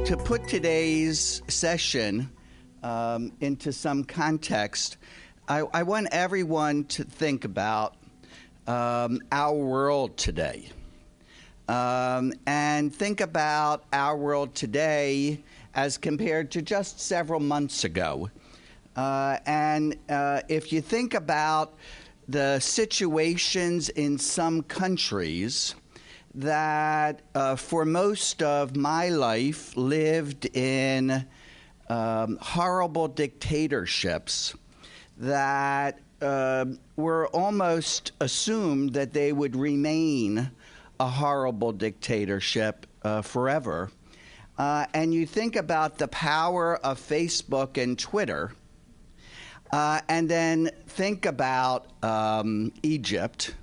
To put today's session into some context, I want everyone to think about our world today. And think about our world today as compared to just several months ago. If you think about the situations in some countries that for most of my life lived in horrible dictatorships that were almost assumed that they would remain a horrible dictatorship forever. And you think about the power of Facebook and Twitter, and then think about Egypt,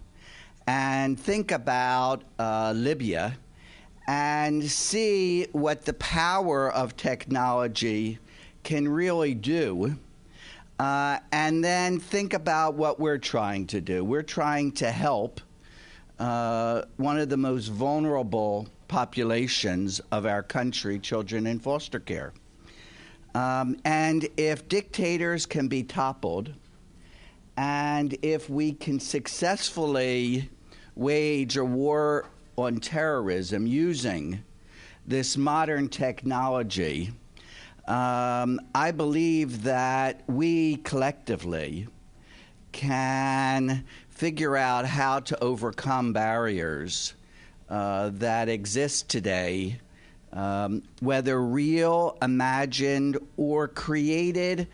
and think about Libya, and see what the power of technology can really do. And then think about what we're trying to do. We're trying to help one of the most vulnerable populations of our country, children in foster care. And if dictators can be toppled, and if we can successfully wage a war on terrorism using this modern technology, I believe that we collectively can figure out how to overcome barriers that exist today, whether real, imagined, or created,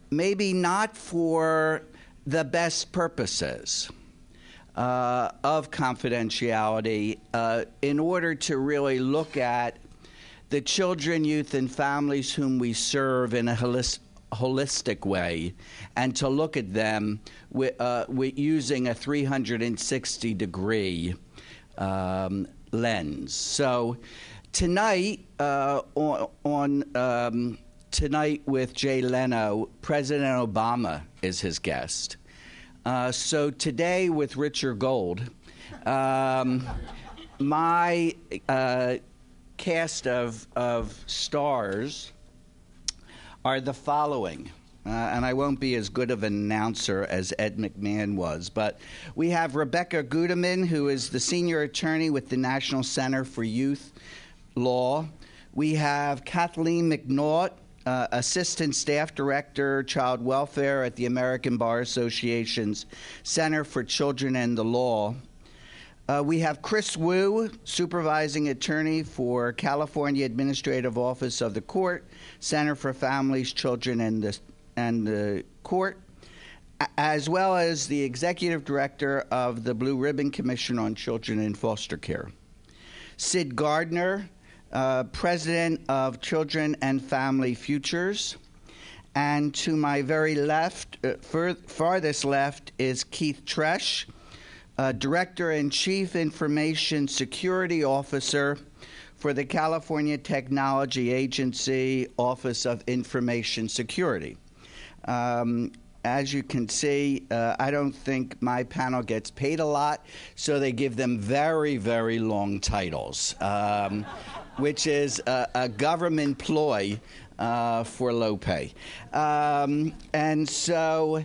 maybe not for the best purposes of confidentiality, in order to really look at the children, youth, and families whom we serve in a holistic way, and to look at them with using a 360-degree lens. So tonight, Tonight with Jay Leno, President Obama is his guest. So today with Richard Gold, my cast of stars are the following. And I won't be as good of an announcer as Ed McMahon was, but we have Rebecca Gudeman, who is the senior attorney with the National Center for Youth Law. We have Kathleen McNaught, Assistant Staff Director, Child Welfare at the American Bar Association's Center for Children and the Law. We have Chris Wu, Supervising Attorney for California Administrative Office of the Court, Center for Families, Children, and the Court, as well as the Executive Director of the Blue Ribbon Commission on Children in Foster Care. Sid Gardner, President of Children and Family Futures. And to my very left, farthest left, is Keith Tresh, Director and Chief Information Security Officer for the California Technology Agency Office of Information Security. As you can see, I don't think my panel gets paid a lot, so they give them very, very long titles, which is a government ploy for low pay. And so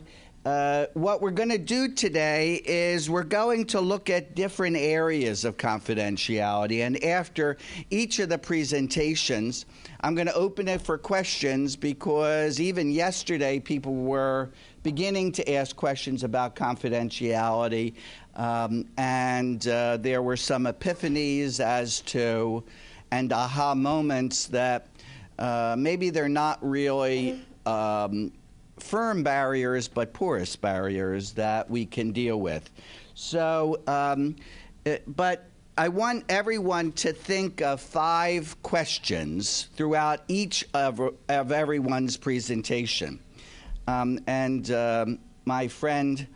what we're going to do today is we're going to look at different areas of confidentiality. And after each of the presentations, I'm going to open it for questions, because even yesterday people were beginning to ask questions about confidentiality, and there were some epiphanies as to, and aha moments that maybe they're not really firm barriers, but porous barriers that we can deal with. So, but I want everyone to think of 5 questions throughout each of everyone's presentation. My friend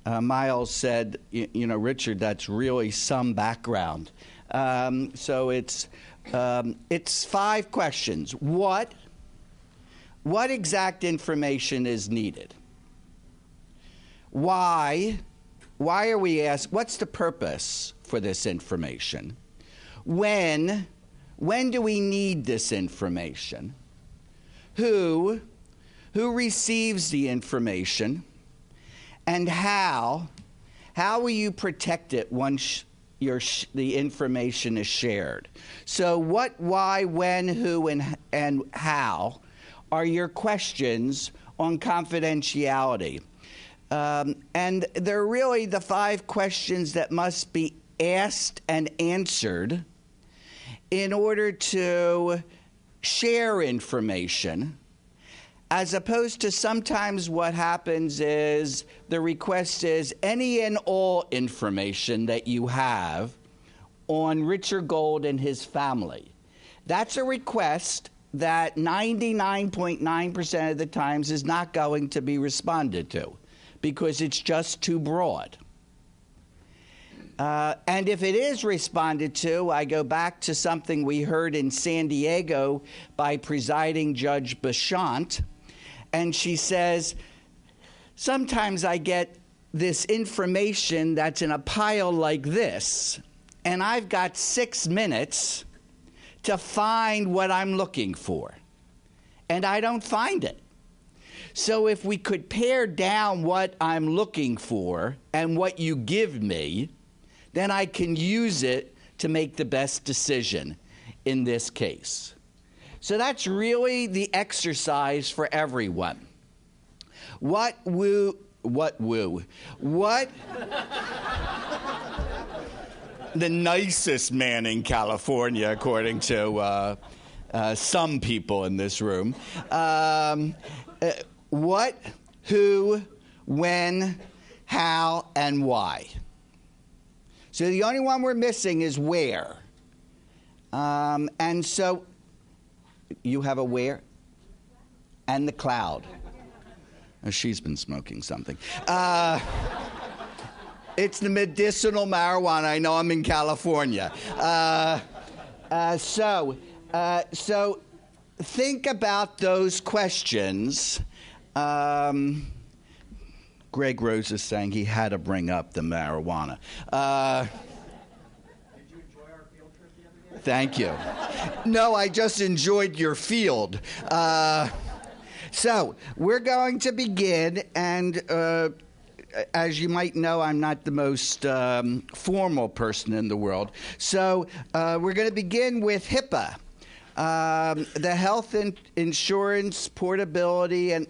Miles said, you know, Richard, that's really some background. So it's 5 questions. What exact information is needed? Why are we asked? What's the purpose for this information? When when do we need this information? Who receives the information? And how will you protect it once the information is shared? So what, why, when, who, and how are your questions on confidentiality. And they're really the 5 questions that must be asked and answered in order to share information, as opposed to sometimes what happens is the request is any and all information that you have on Richard Gold and his family. That's a request that 99.9% of the times is not going to be responded to because it's just too broad. And if it is responded to, I go back to something we heard in San Diego by presiding Judge Beshant, and she says, sometimes I get this information that's in a pile like this, and I've got 6 minutes to find what I'm looking for, and I don't find it. So if we could pare down what I'm looking for and what you give me, then I can use it to make the best decision in this case. So that's really the exercise for everyone. What the nicest man in California, according to some people in this room. What, who, when, how, and why. So the only one we're missing is where. And so you have a where and the cloud. Oh, she's been smoking something. It's the medicinal marijuana. I know I'm in California. So think about those questions. Greg Rose is saying he had to bring up the marijuana. Did you enjoy our field trip the other day? Thank you. No, I just enjoyed your field. So we're going to begin, and as you might know, I'm not the most formal person in the world. So we're going to begin with HIPAA, the Health Insurance Portability and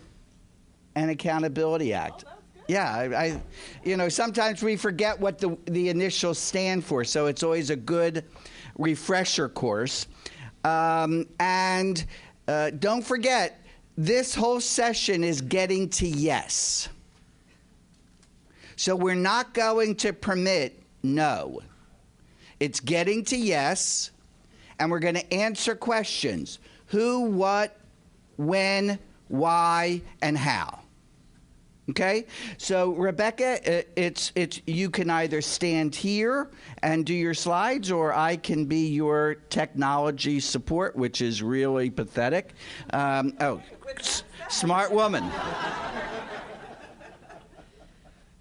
Accountability Act. Yeah, sometimes we forget what the initials stand for, so it's always a good refresher course. And don't forget, this whole session is getting to yes. So we're not going to permit no. It's getting to yes, and we're going to answer questions. Who, what, when, why, and how. Okay? So, Rebecca, it's you can either stand here and do your slides, or I can be your technology support, which is really pathetic. Smart woman.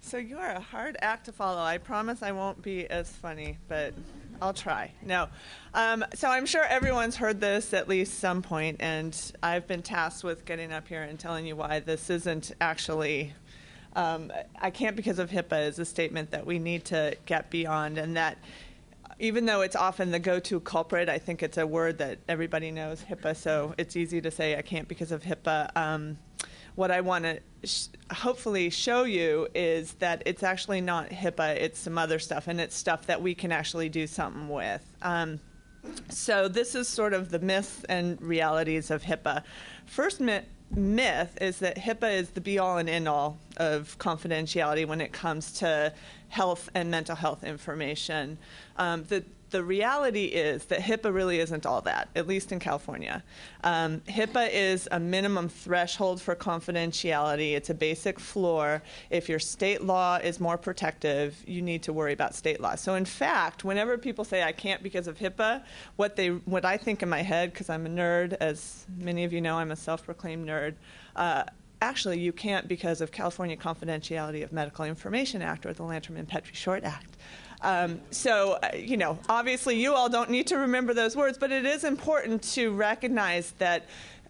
So you are a hard act to follow. I promise I won't be as funny, but I'll try. No. So I'm sure everyone's heard this at least some point, and I've been tasked with getting up here and telling you why this isn't actually, I can't because of HIPAA is a statement that we need to get beyond, and that even though it's often the go-to culprit, I think it's a word that everybody knows, HIPAA, so it's easy to say I can't because of HIPAA. What I want to hopefully show you is that it's actually not HIPAA, it's some other stuff, and it's stuff that we can actually do something with. So this is sort of the myths and realities of HIPAA. First myth is that HIPAA is the be-all and end-all of confidentiality when it comes to health and mental health information. The reality is that HIPAA really isn't all that, at least in California. HIPAA is a minimum threshold for confidentiality. It's a basic floor. If your state law is more protective, you need to worry about state law. So in fact, whenever people say I can't because of HIPAA, what I think in my head, because I'm a nerd, as many of you know, I'm a self-proclaimed nerd, actually, you can't because of California Confidentiality of Medical Information Act, or the Lanterman-Petrie Short Act. Obviously you all don't need to remember those words, but it is important to recognize that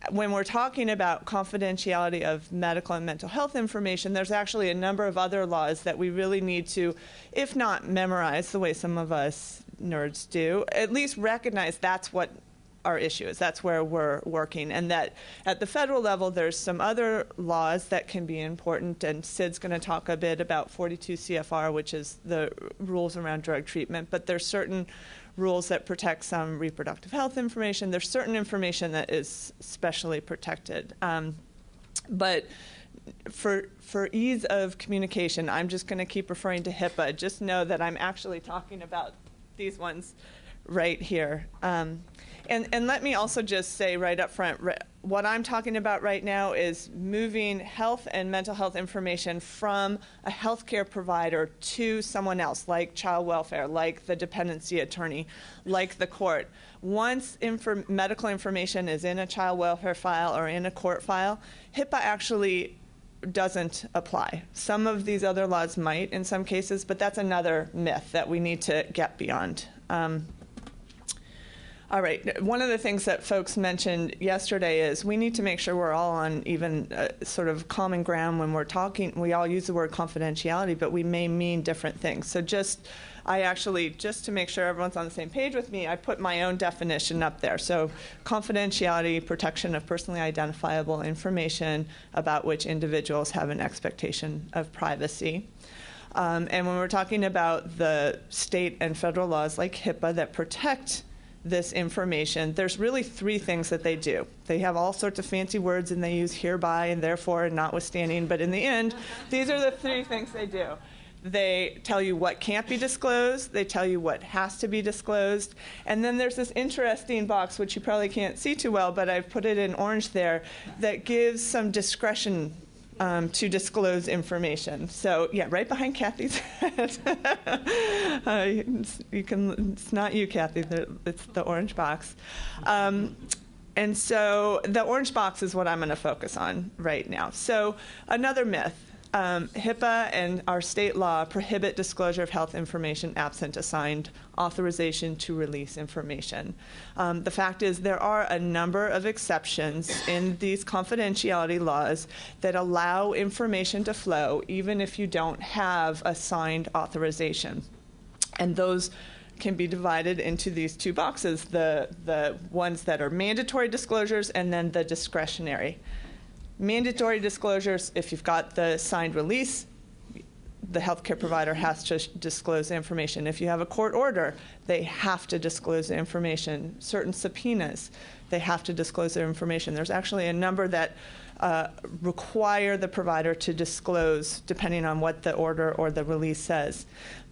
when we're talking about confidentiality of medical and mental health information, there's actually a number of other laws that we really need to, if not memorize the way some of us nerds do, at least recognize that's what our issue is. That's where we're working. And that at the federal level, there's some other laws that can be important. And Sid's going to talk a bit about 42 CFR, which is the rules around drug treatment. But there's certain rules that protect some reproductive health information. There's certain information that is specially protected. But for ease of communication, I'm just going to keep referring to HIPAA. Just know that I'm actually talking about these ones right here. And let me also just say right up front, what I'm talking about right now is moving health and mental health information from a healthcare provider to someone else, like child welfare, like the dependency attorney, like the court. Once medical information is in a child welfare file or in a court file, HIPAA actually doesn't apply. Some of these other laws might in some cases, but that's another myth that we need to get beyond. All right, one of the things that folks mentioned yesterday is we need to make sure we're all on even sort of common ground when we're talking. We all use the word confidentiality, but we may mean different things. So just to make sure everyone's on the same page with me, I put my own definition up there. So confidentiality, protection of personally identifiable information about which individuals have an expectation of privacy. And when we're talking about the state and federal laws like HIPAA that protect this information, there's really three things that they do. They have all sorts of fancy words, and they use hereby and therefore and notwithstanding, but in the end, these are the three things they do. They tell you what can't be disclosed, they tell you what has to be disclosed, and then there's this interesting box, which you probably can't see too well, but I've put it in orange there, that gives some discretion to disclose information. So yeah, right behind Kathy's head. It's not you, Kathy. It's the orange box. And so the orange box is what I'm going to focus on right now. So another myth. HIPAA and our state law prohibit disclosure of health information absent a signed authorization to release information. The fact is there are a number of exceptions in these confidentiality laws that allow information to flow even if you don't have a signed authorization. And those can be divided into these two boxes, the ones that are mandatory disclosures and then the discretionary. Mandatory disclosures, if you've got the signed release, the healthcare provider has to disclose the information. If you have a court order, they have to disclose the information. Certain subpoenas, they have to disclose their information. There's actually a number that require the provider to disclose depending on what the order or the release says.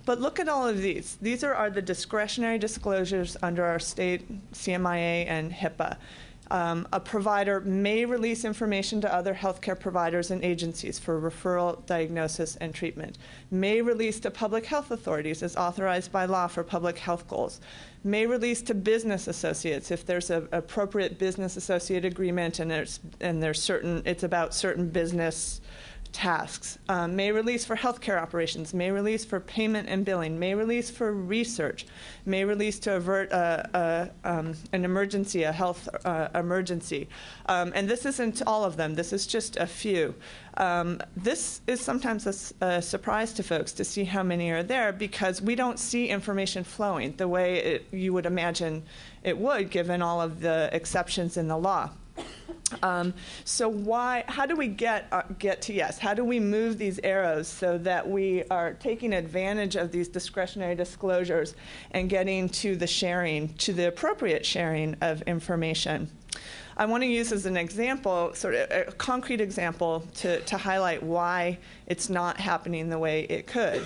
But look at all of these. These are the discretionary disclosures under our state CMIA and HIPAA. A provider may release information to other healthcare providers and agencies for referral, diagnosis, and treatment. May release to public health authorities as authorized by law for public health goals. May release to business associates if there's an appropriate business associate agreement and it's about certain business tasks. May release for healthcare operations, may release for payment and billing, may release for research, may release to avert an emergency, a health emergency. And this isn't all of them, this is just a few. This is sometimes a surprise to folks to see how many are there because we don't see information flowing the way you would imagine it would given all of the exceptions in the law. So how do we get to yes? How do we move these arrows so that we are taking advantage of these discretionary disclosures and getting to the appropriate sharing of information? I want to use as an example, sort of a concrete example to highlight why it's not happening the way it could.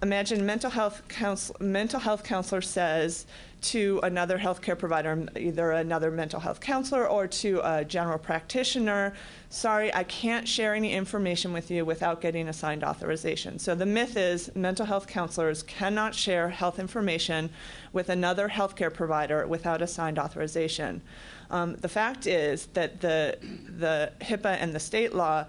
imagine mental health counselor says to another healthcare provider, either another mental health counselor or to a general practitioner, sorry, I can't share any information with you without getting assigned authorization. So the myth is mental health counselors cannot share health information with another healthcare provider without assigned authorization. The fact is that the HIPAA and the state law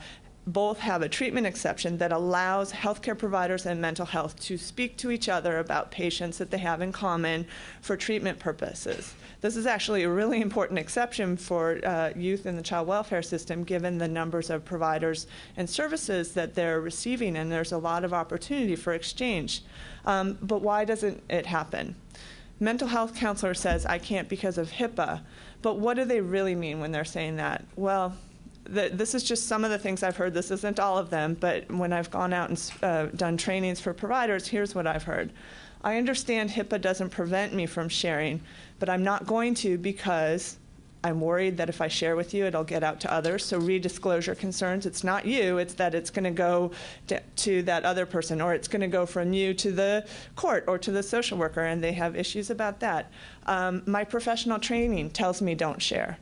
both have a treatment exception that allows healthcare providers and mental health to speak to each other about patients that they have in common for treatment purposes. This is actually a really important exception for youth in the child welfare system, given the numbers of providers and services that they're receiving, and there's a lot of opportunity for exchange. But why doesn't it happen? Mental health counselor says, I can't because of HIPAA. But what do they really mean when they're saying that? Well, this is just some of the things I've heard. This isn't all of them, but when I've gone out and done trainings for providers, here's what I've heard. I understand HIPAA doesn't prevent me from sharing, but I'm not going to because I'm worried that if I share with you, it'll get out to others. So redisclosure concerns, it's not you, it's that it's going to go to that other person, or it's going to go from you to the court or to the social worker, and they have issues about that. My professional training tells me don't share.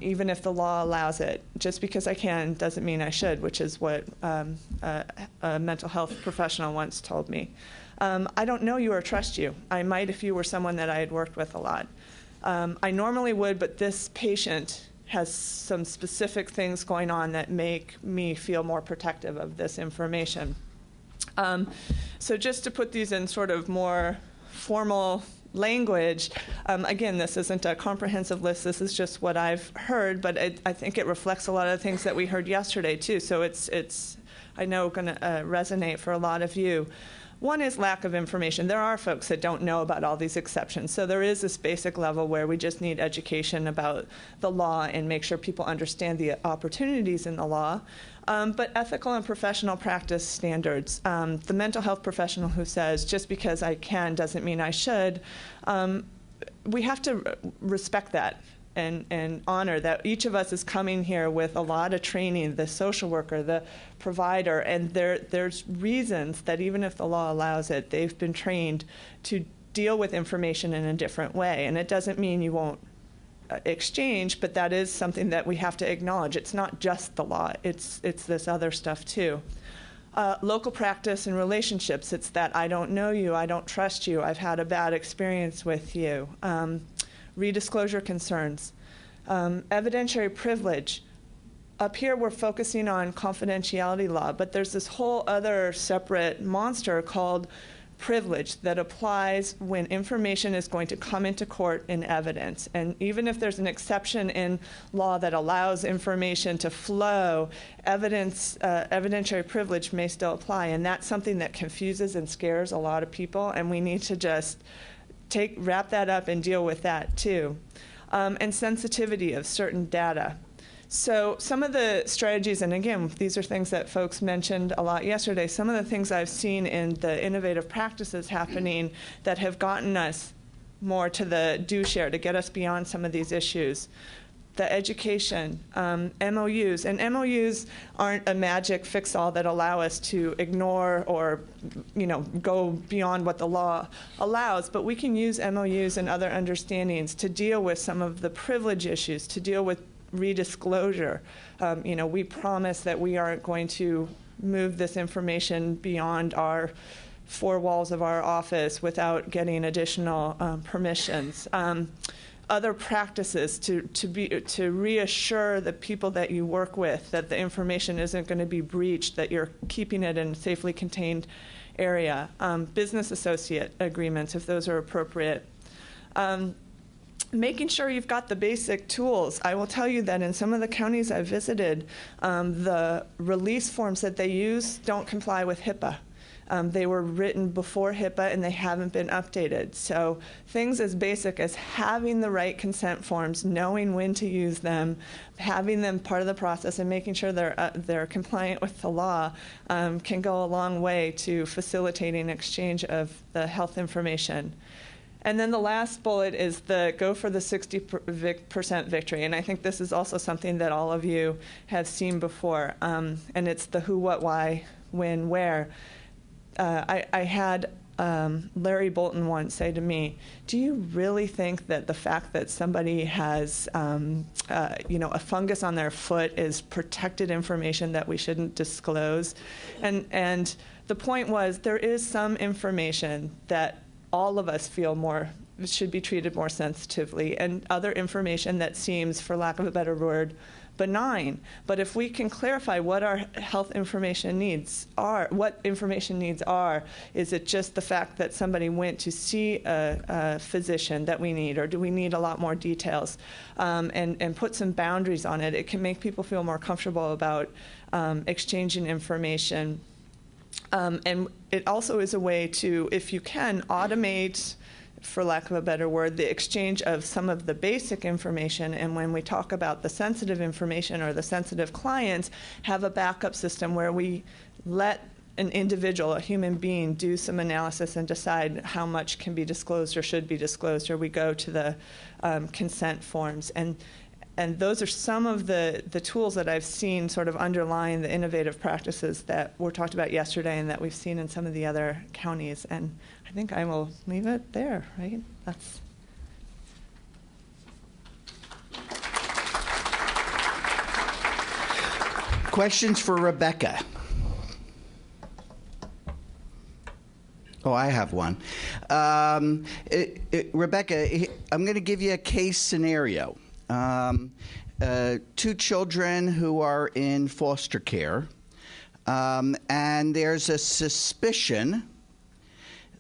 Even if the law allows it. Just because I can doesn't mean I should, which is what a mental health professional once told me. I don't know you or trust you. I might if you were someone that I had worked with a lot. I normally would, but this patient has some specific things going on that make me feel more protective of this information. So just to put these in sort of more formal language, again, this isn't a comprehensive list, this is just what I've heard, but I think it reflects a lot of the things that we heard yesterday too, so it's I know, going to resonate for a lot of you. One is lack of information. There are folks that don't know about all these exceptions, so there is this basic level where we just need education about the law and make sure people understand the opportunities in the law. But ethical and professional practice standards. The mental health professional who says, just because I can doesn't mean I should, we have to respect that and honor that each of us is coming here with a lot of training, the social worker, the provider, and there's reasons that even if the law allows it, they've been trained to deal with information in a different way. And it doesn't mean you won't exchange, but that is something that we have to acknowledge. It's not just the law, it's this other stuff too. Local practice and relationships, it's that I don't know you, I don't trust you, I've had a bad experience with you. Redisclosure concerns. Evidentiary privilege. Up here we're focusing on confidentiality law, but there's this whole other separate monster called privilege that applies when information is going to come into court in evidence. And even if there's an exception in law that allows information to flow, evidentiary privilege may still apply. And that's something that confuses and scares a lot of people, and we need to just wrap that up and deal with that too. And sensitivity of certain data. So some of the strategies, and again, these are things that folks mentioned a lot yesterday, some of the things I've seen in the innovative practices happening that have gotten us more to the do share, to get us beyond some of these issues. The education, MOUs, and MOUs aren't a magic fix-all that allow us to ignore or, go beyond what the law allows, but we can use MOUs and other understandings to deal with some of the privilege issues, to deal with redisclosure. We promise that we aren't going to move this information beyond our four walls of our office without getting additional permissions. Other practices to reassure the people that you work with that the information isn't going to be breached, that you're keeping it in a safely contained area. Business associate agreements, if those are appropriate. Making sure you've got the basic tools. I will tell you that in some of the counties I've visited, the release forms that they use don't comply with HIPAA. They were written before HIPAA and they haven't been updated. So things as basic as having the right consent forms, knowing when to use them, having them part of the process, and making sure they're compliant with the law can go a long way to facilitating exchange of the health information. And then the last bullet is the go for the 60% victory. And I think this is also something that all of you have seen before. And it's the who, what, why, when, where. I had Larry Bolton once say to me, "Do you really think that the fact that somebody has, a fungus on their foot is protected information that we shouldn't disclose?" And the point was, there is some information that all of us feel should be treated more sensitively, and other information that seems, for lack of a better word, benign. But if we can clarify what our health information needs are, is it just the fact that somebody went to see a physician that we need, or do we need a lot more details? And put some boundaries on it. It can make people feel more comfortable about exchanging information. And it also is a way to, if you can, automate, for lack of a better word, the exchange of some of the basic information. And when we talk about the sensitive information or the sensitive clients, have a backup system where we let an individual, a human being, do some analysis and decide how much can be disclosed or should be disclosed, or we go to the consent forms. And those are some of the tools that I've seen sort of underlying the innovative practices that were talked about yesterday and that we've seen in some of the other counties. And I think I will leave it there, right? That's. Questions for Rebecca? Oh, I have one. Rebecca, I'm going to give you a case scenario. 2 children who are in foster care, and there's a suspicion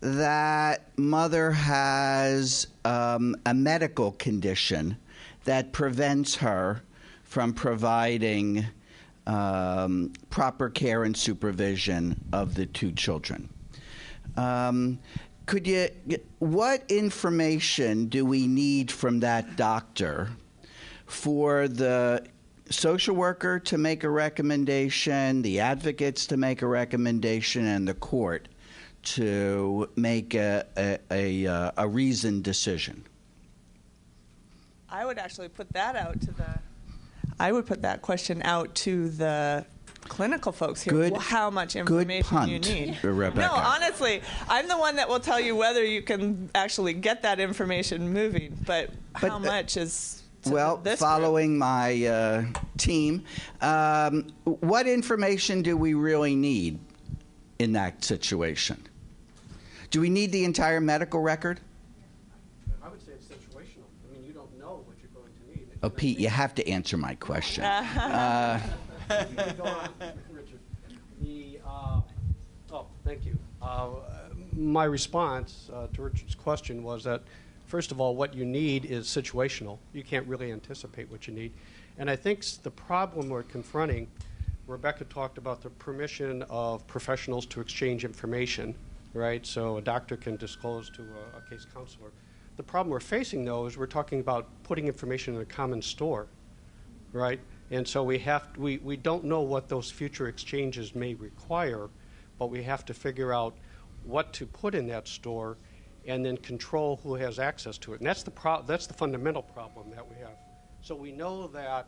that mother has a medical condition that prevents her from providing proper care and supervision of the 2 children. What information do we need from that doctor for the social worker to make a recommendation, the advocates to make a recommendation, and the court to make a reasoned decision? I would actually put that out to I would put that question out to the clinical folks here. How much information you need. Rebecca. No, honestly, I'm the one that will tell you whether you can actually get that information moving, but how much is this following my team, what information do we really need in that situation? Do we need the entire medical record? I would say it's situational. I mean, you don't know what you're going to need. Oh, Pete, you have to answer my question. Go on, Richard. Thank you. My response to Richard's question was that, first of all, what you need is situational. You can't really anticipate what you need. And I think the problem we're confronting, Rebecca talked about the permission of professionals to exchange information, right? So a doctor can disclose to a case counselor. The problem we're facing, though, is we're talking about putting information in a common store, right? And so we don't know what those future exchanges may require, but we have to figure out what to put in that store and then control who has access to it. And that's the fundamental problem that we have. So we know that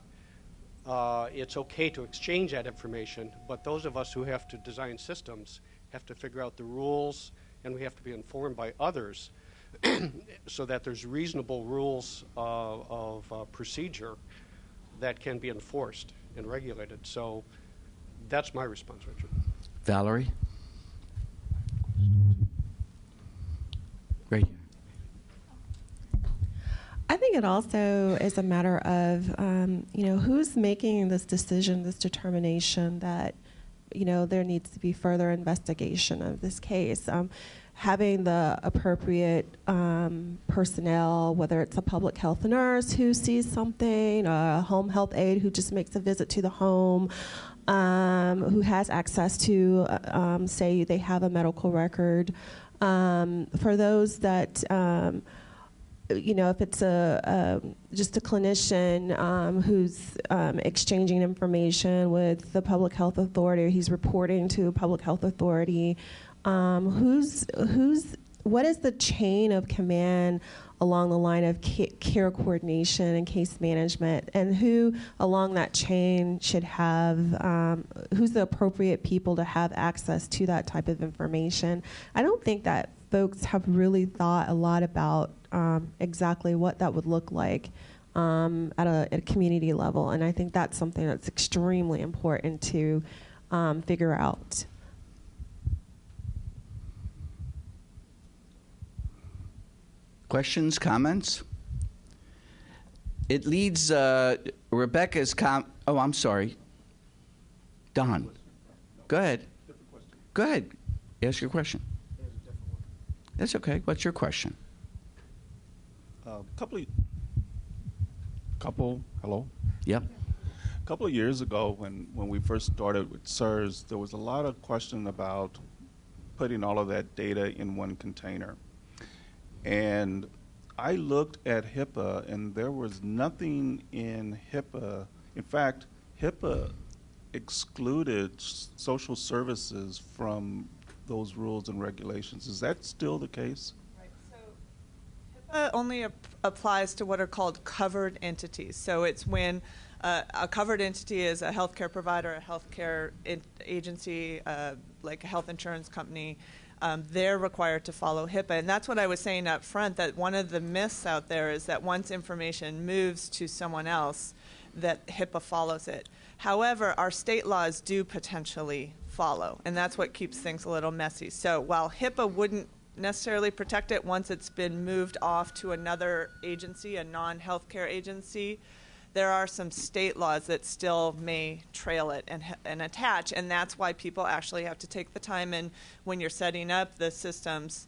it's okay to exchange that information, but those of us who have to design systems have to figure out the rules, and we have to be informed by others so that there's reasonable rules of procedure that can be enforced and regulated. So that's my response, Richard. Valerie? Right here. I think it also is a matter of, who's making this decision, this determination that, there needs to be further investigation of this case. Having the appropriate personnel, whether it's a public health nurse who sees something, a home health aide who just makes a visit to the home, who has access to, say, they have a medical record. For those that, if it's just a clinician who's exchanging information with the public health authority, or he's reporting to a public health authority, who's what is the chain of command along the line of care coordination and case management, and who along that chain should have, who's the appropriate people to have access to that type of information? I don't think that folks have really thought a lot about exactly what that would look like at a community level, and I think that's something that's extremely important to figure out. Questions, comments? It leads Rebecca's oh, I'm sorry. Don, go ahead. Go ahead. Ask your question. That's okay. What's your question? Hello? Yep. A couple of years ago when we first started with SIRS, there was a lot of question about putting all of that data in one container. And I looked at HIPAA, and there was nothing in HIPAA. In fact, HIPAA excluded social services from those rules and regulations. Is that still the case? Right. So HIPAA only applies to what are called covered entities. So it's when a covered entity is a healthcare provider, a healthcare agency, like a health insurance company. They're required to follow HIPAA. And that's what I was saying up front, that one of the myths out there is that once information moves to someone else, that HIPAA follows it. However, our state laws do potentially follow, and that's what keeps things a little messy. So while HIPAA wouldn't necessarily protect it once it's been moved off to another agency, a non-healthcare agency, there are some state laws that still may trail it and attach, and that's why people actually have to take the time and when you're setting up the systems,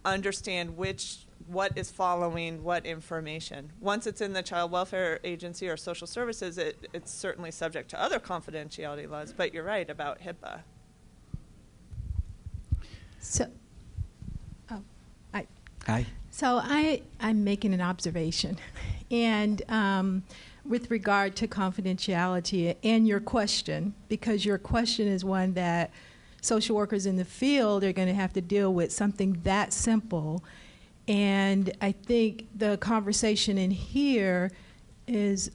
understand what is following what information. Once it's in the child welfare agency or social services, it's certainly subject to other confidentiality laws, but you're right about HIPAA. So, Hi. So I'm making an observation, and with regard to confidentiality and your question, because your question is one that social workers in the field are going to have to deal with, something that simple. And I think the conversation in here is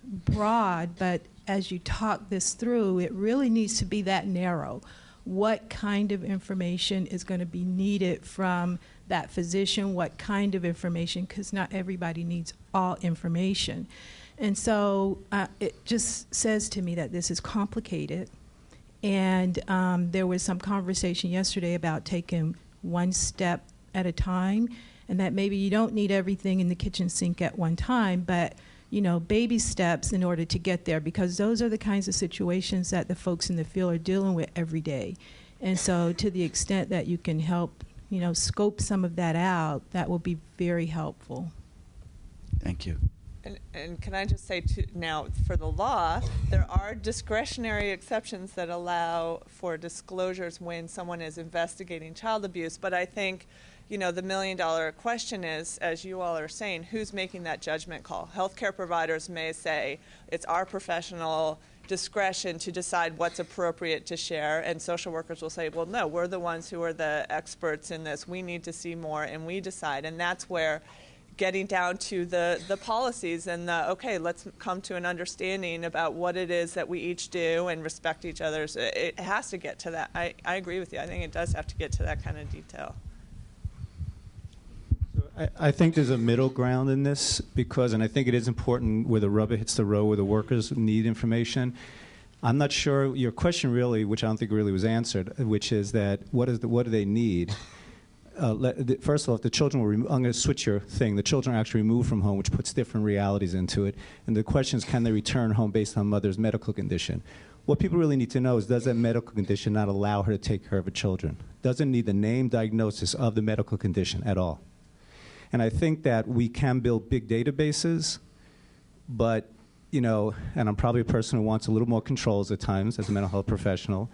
broad, but as you talk this through, it really needs to be that narrow. What kind of information is going to be needed from that physician? What kind of information? Because not everybody needs all information. And so it just says to me that this is complicated. And there was some conversation yesterday about taking one step at a time, and that maybe you don't need everything in the kitchen sink at one time, but baby steps in order to get there, because those are the kinds of situations that the folks in the field are dealing with every day. And so to the extent that you can help, scope some of that out, that will be very helpful. Thank you. And can I just say, now, for the law, there are discretionary exceptions that allow for disclosures when someone is investigating child abuse, but I think the million-dollar question is, as you all are saying, who's making that judgment call? Healthcare providers may say it's our professional discretion to decide what's appropriate to share, and social workers will say, well, no, we're the ones who are the experts in this. We need to see more, and we decide. And that's where getting down to the policies and okay, let's come to an understanding about what it is that we each do and respect each other's. It has to get to that. I agree with you. I think it does have to get to that kind of detail. I think there's a middle ground in this and I think it is important where the rubber hits the road, where the workers need information. I'm not sure your question really, which I don't think really was answered, which is that what do they need? First of all, if the children were, I'm going to switch your thing. The children are actually removed from home, which puts different realities into it. And the question is, can they return home based on mother's medical condition? What people really need to know is, does that medical condition not allow her to take care of her children? Doesn't need the name, diagnosis of the medical condition at all. And I think that we can build big databases, but, and I'm probably a person who wants a little more controls at times as a mental health professional.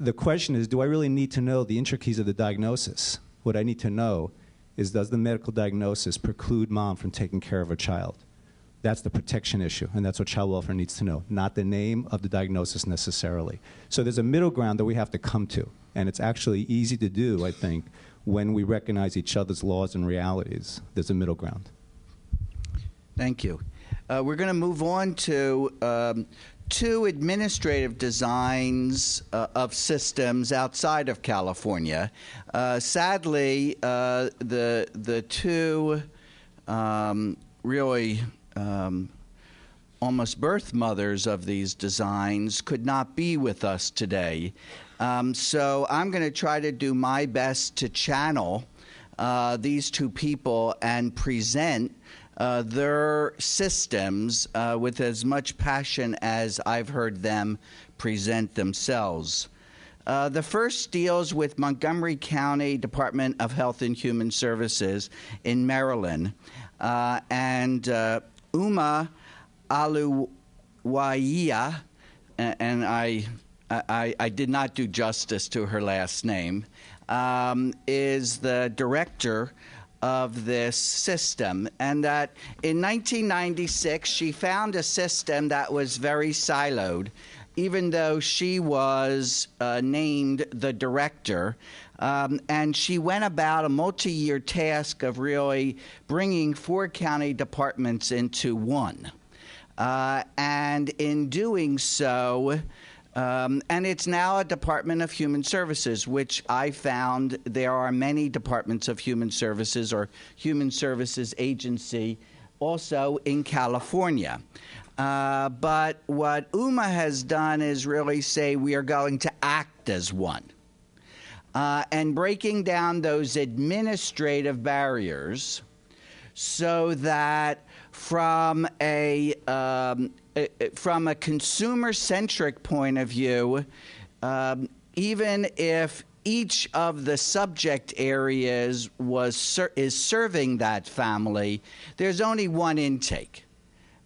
The question is, do I really need to know the intricacies of the diagnosis? What I need to know is, does the medical diagnosis preclude mom from taking care of her child? That's the protection issue, and that's what child welfare needs to know, not the name of the diagnosis necessarily. So there's a middle ground that we have to come to, and it's actually easy to do, I think, when we recognize each other's laws and realities. There's a middle ground. Thank you. We're going to move on to two administrative designs of systems outside of California. Sadly, the two really almost birth mothers of these designs could not be with us today. So I'm going to try to do my best to channel these two people and present their systems with as much passion as I've heard them present themselves. The first deals with Montgomery County Department of Health and Human Services in Maryland. And Uma Aluwaya, and I did not do justice to her last name, is the director of this system, and that in 1996 she found a system that was very siloed, even though she was named the director. And she went about a multi-year task of really bringing 4 county departments into one. And in doing so, and it's now a Department of Human Services, which I found there are many departments of human services or human services agency also in California. But what UMA has done is really say we are going to act as one. And breaking down those administrative barriers so that from a consumer-centric point of view, even if each of the subject areas is serving that family, there's only one intake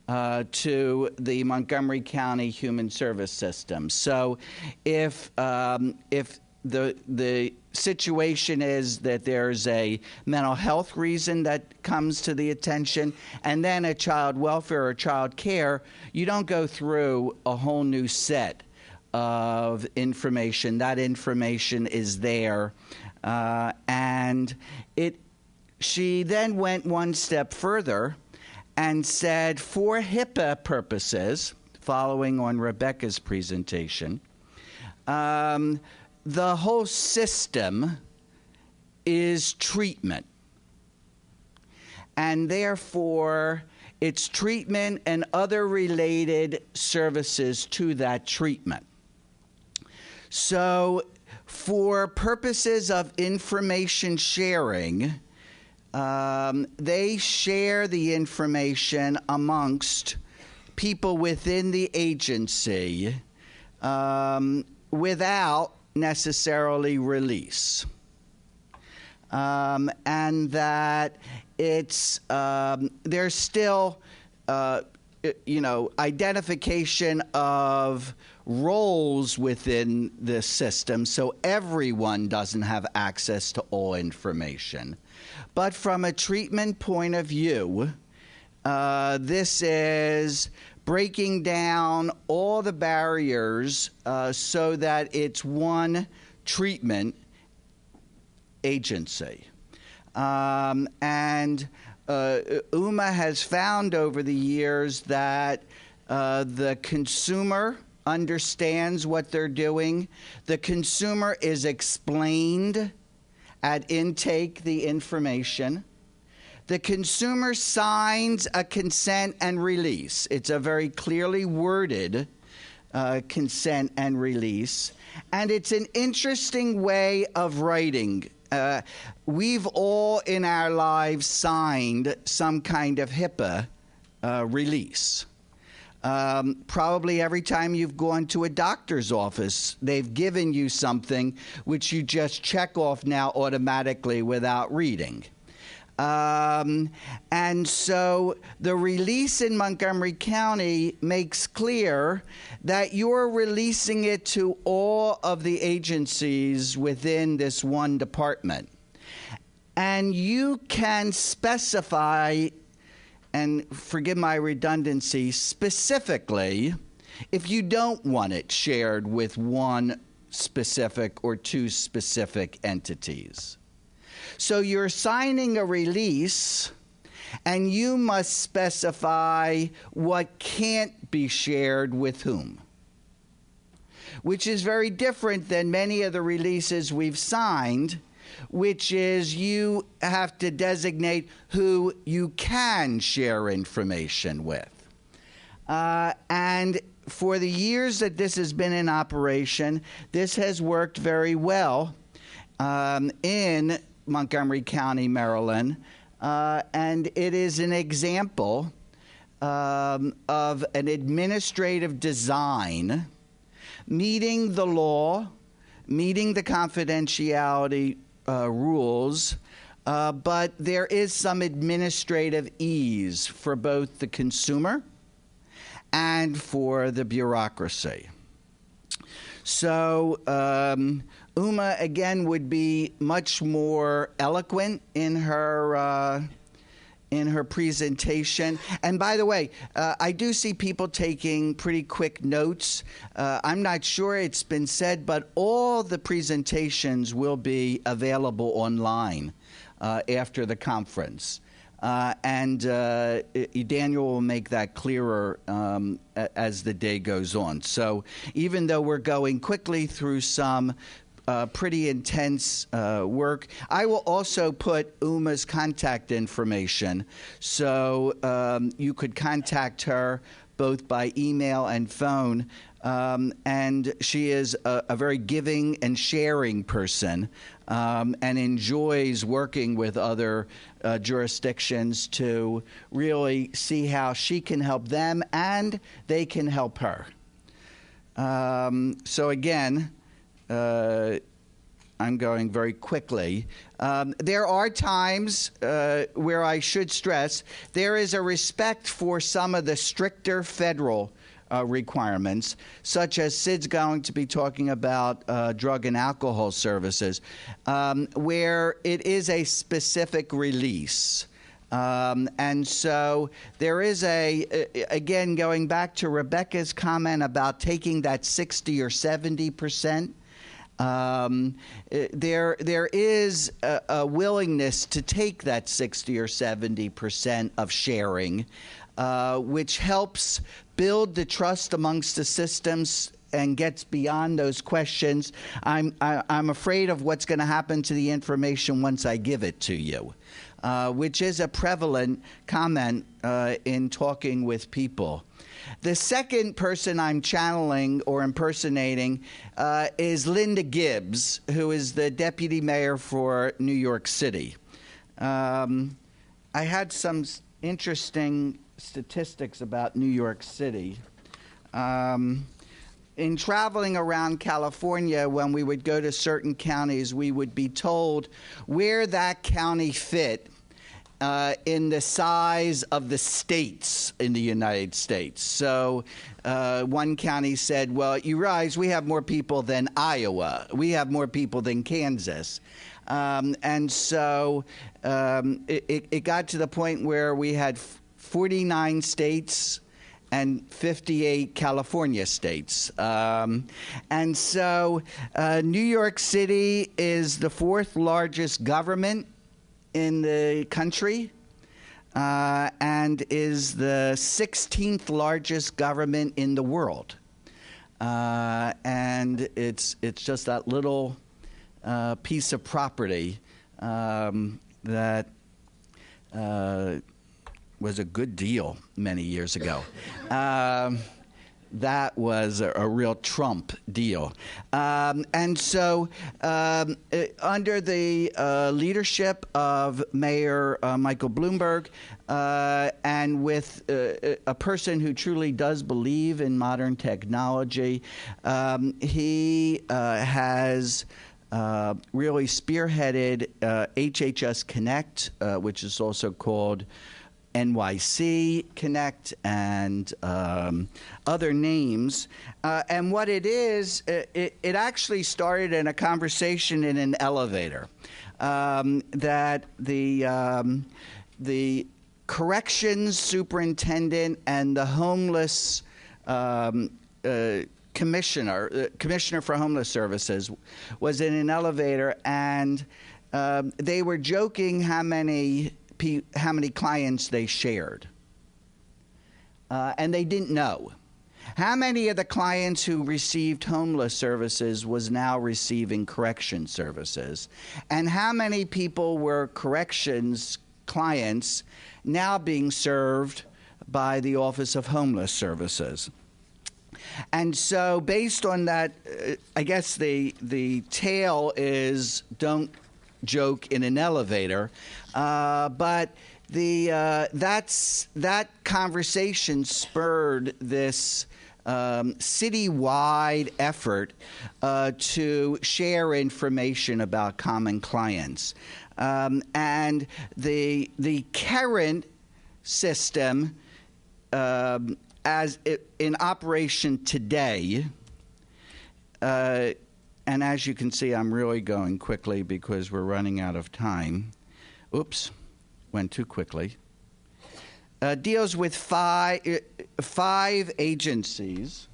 to the Montgomery County Human Service System. So if the situation is that there's a mental health reason that comes to the attention, and then a child welfare or child care, you don't go through a whole new set of information. That information is there. And she then went one step further and said, for HIPAA purposes, following on Rebecca's presentation, the whole system is treatment. And therefore, it's treatment and other related services to that treatment. So, for purposes of information sharing, they share the information amongst people within the agency without necessarily release. And that it's there's still identification of roles within the system, so everyone doesn't have access to all information. But from a treatment point of view, this is breaking down all the barriers so that it's one treatment agency. And UMA has found over the years that the consumer understands what they're doing. The consumer is explained at intake the information. The consumer signs a consent and release. It's a very clearly worded consent and release. And it's an interesting way of writing. We've all in our lives signed some kind of HIPAA release. Probably every time you've gone to a doctor's office, they've given you something which you just check off now automatically without reading. And so the release in Montgomery County makes clear that you're releasing it to all of the agencies within this one department. And you can specify and forgive my redundancy, specifically if you don't want it shared with one specific or two specific entities. So you're signing a release, and you must specify what can't be shared with whom, which is very different than many of the releases we've signed, which is you have to designate who you can share information with. And for the years that this has been in operation, this has worked very well in Montgomery County, Maryland, and it is an example of an administrative design meeting the law, meeting the confidentiality rules, but there is some administrative ease for both the consumer and for the bureaucracy. So Uma, again, would be much more eloquent in her presentation. And by the way, I do see people taking pretty quick notes. I'm not sure it's been said, but all the presentations will be available online after the conference. And Daniel will make that clearer as the day goes on. So even though we're going quickly through some pretty intense work, I will also put Uma's contact information, so you could contact her both by email and phone. And she is a very giving and sharing person, and enjoys working with other jurisdictions to really see how she can help them and they can help her. So again, I'm going very quickly. There are times where I should stress there is a respect for some of the stricter federal requirements, such as Sid's going to be talking about drug and alcohol services, where it is a specific release. And so there is again, going back to Rebecca's comment about taking that 60 or 70%, there is a willingness to take that 60 or 70% of sharing, which helps build the trust amongst the systems and gets beyond those questions. I'm afraid of what's going to happen to the information once I give it to you, which is a prevalent comment in talking with people. The second person I'm channeling or impersonating is Linda Gibbs, who is the deputy mayor for New York City. I had some interesting statistics about New York City. In traveling around California, when we would go to certain counties, we would be told where that county fit in the size of the states in the United States. So one county said, well, you realize we have more people than Iowa. We have more people than Kansas. And so it got to the point where we had 49 states and 58 California states. And so New York City is the fourth largest government in the country and is the 16th largest government in the world. And it's just that little piece of property that was a good deal many years ago. That was a real Trump deal. And so under the leadership of Mayor Michael Bloomberg, and with a person who truly does believe in modern technology, he has really spearheaded HHS Connect, which is also called NYC Connect, and other names. And what it is, it actually started in a conversation in an elevator, that the corrections superintendent and the homeless commissioner for homeless services was in an elevator, and they were joking how many clients they shared, and they didn't know how many of the clients who received homeless services was now receiving correction services, and how many people were corrections clients now being served by the Office of Homeless Services. And so based on that, I guess the tale is don't joke in an elevator, but that conversation spurred this citywide effort to share information about common clients. And the current system, as in operation today, and as you can see, I'm really going quickly because we're running out of time. Oops, went too quickly. Deals with five agencies.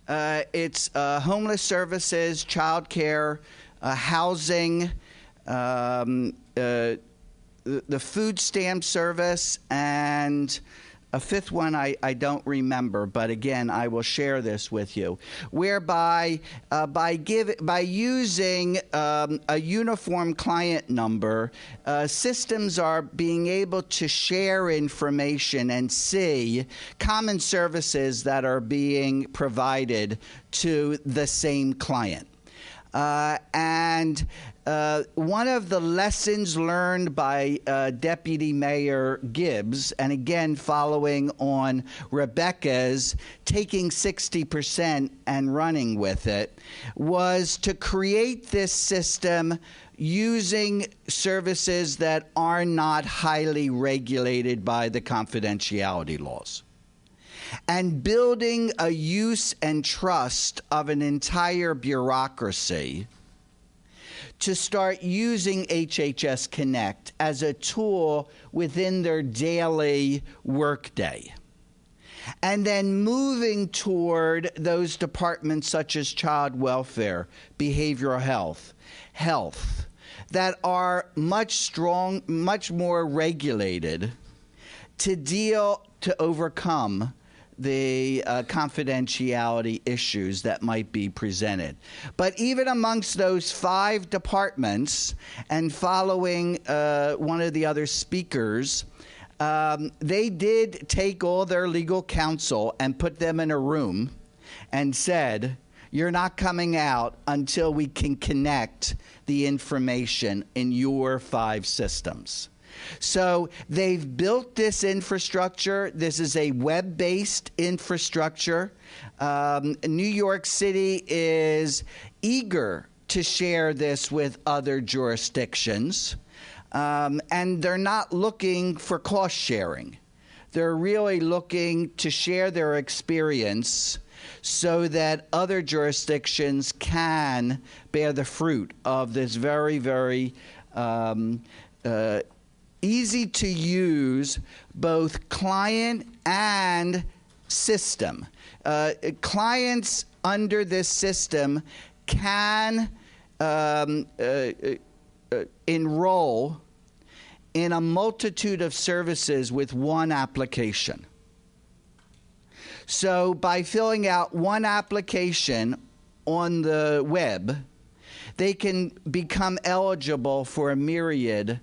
It's homeless services, child care, housing, the food stamp service, and a fifth one I don't remember, but again, I will share this with you, whereby by using a uniform client number, systems are being able to share information and see common services that are being provided to the same client. And one of the lessons learned by Deputy Mayor Gibbs, and again following on Rebecca's taking 60% and running with it, was to create this system using services that are not highly regulated by the confidentiality laws, and building a use and trust of an entire bureaucracy to start using HHS Connect as a tool within their daily workday. And then moving toward those departments such as child welfare, behavioral health, that are much more regulated to overcome the confidentiality issues that might be presented. But even amongst those 5 departments, and following one of the other speakers, they did take all their legal counsel and put them in a room and said, you're not coming out until we can connect the information in your 5 systems. So they've built this infrastructure. This is a web-based infrastructure. New York City is eager to share this with other jurisdictions, and they're not looking for cost sharing. They're really looking to share their experience so that other jurisdictions can bear the fruit of this very, very easy to use both client and system. Clients under this system can enroll in a multitude of services with one application. So by filling out one application on the web, they can become eligible for a myriad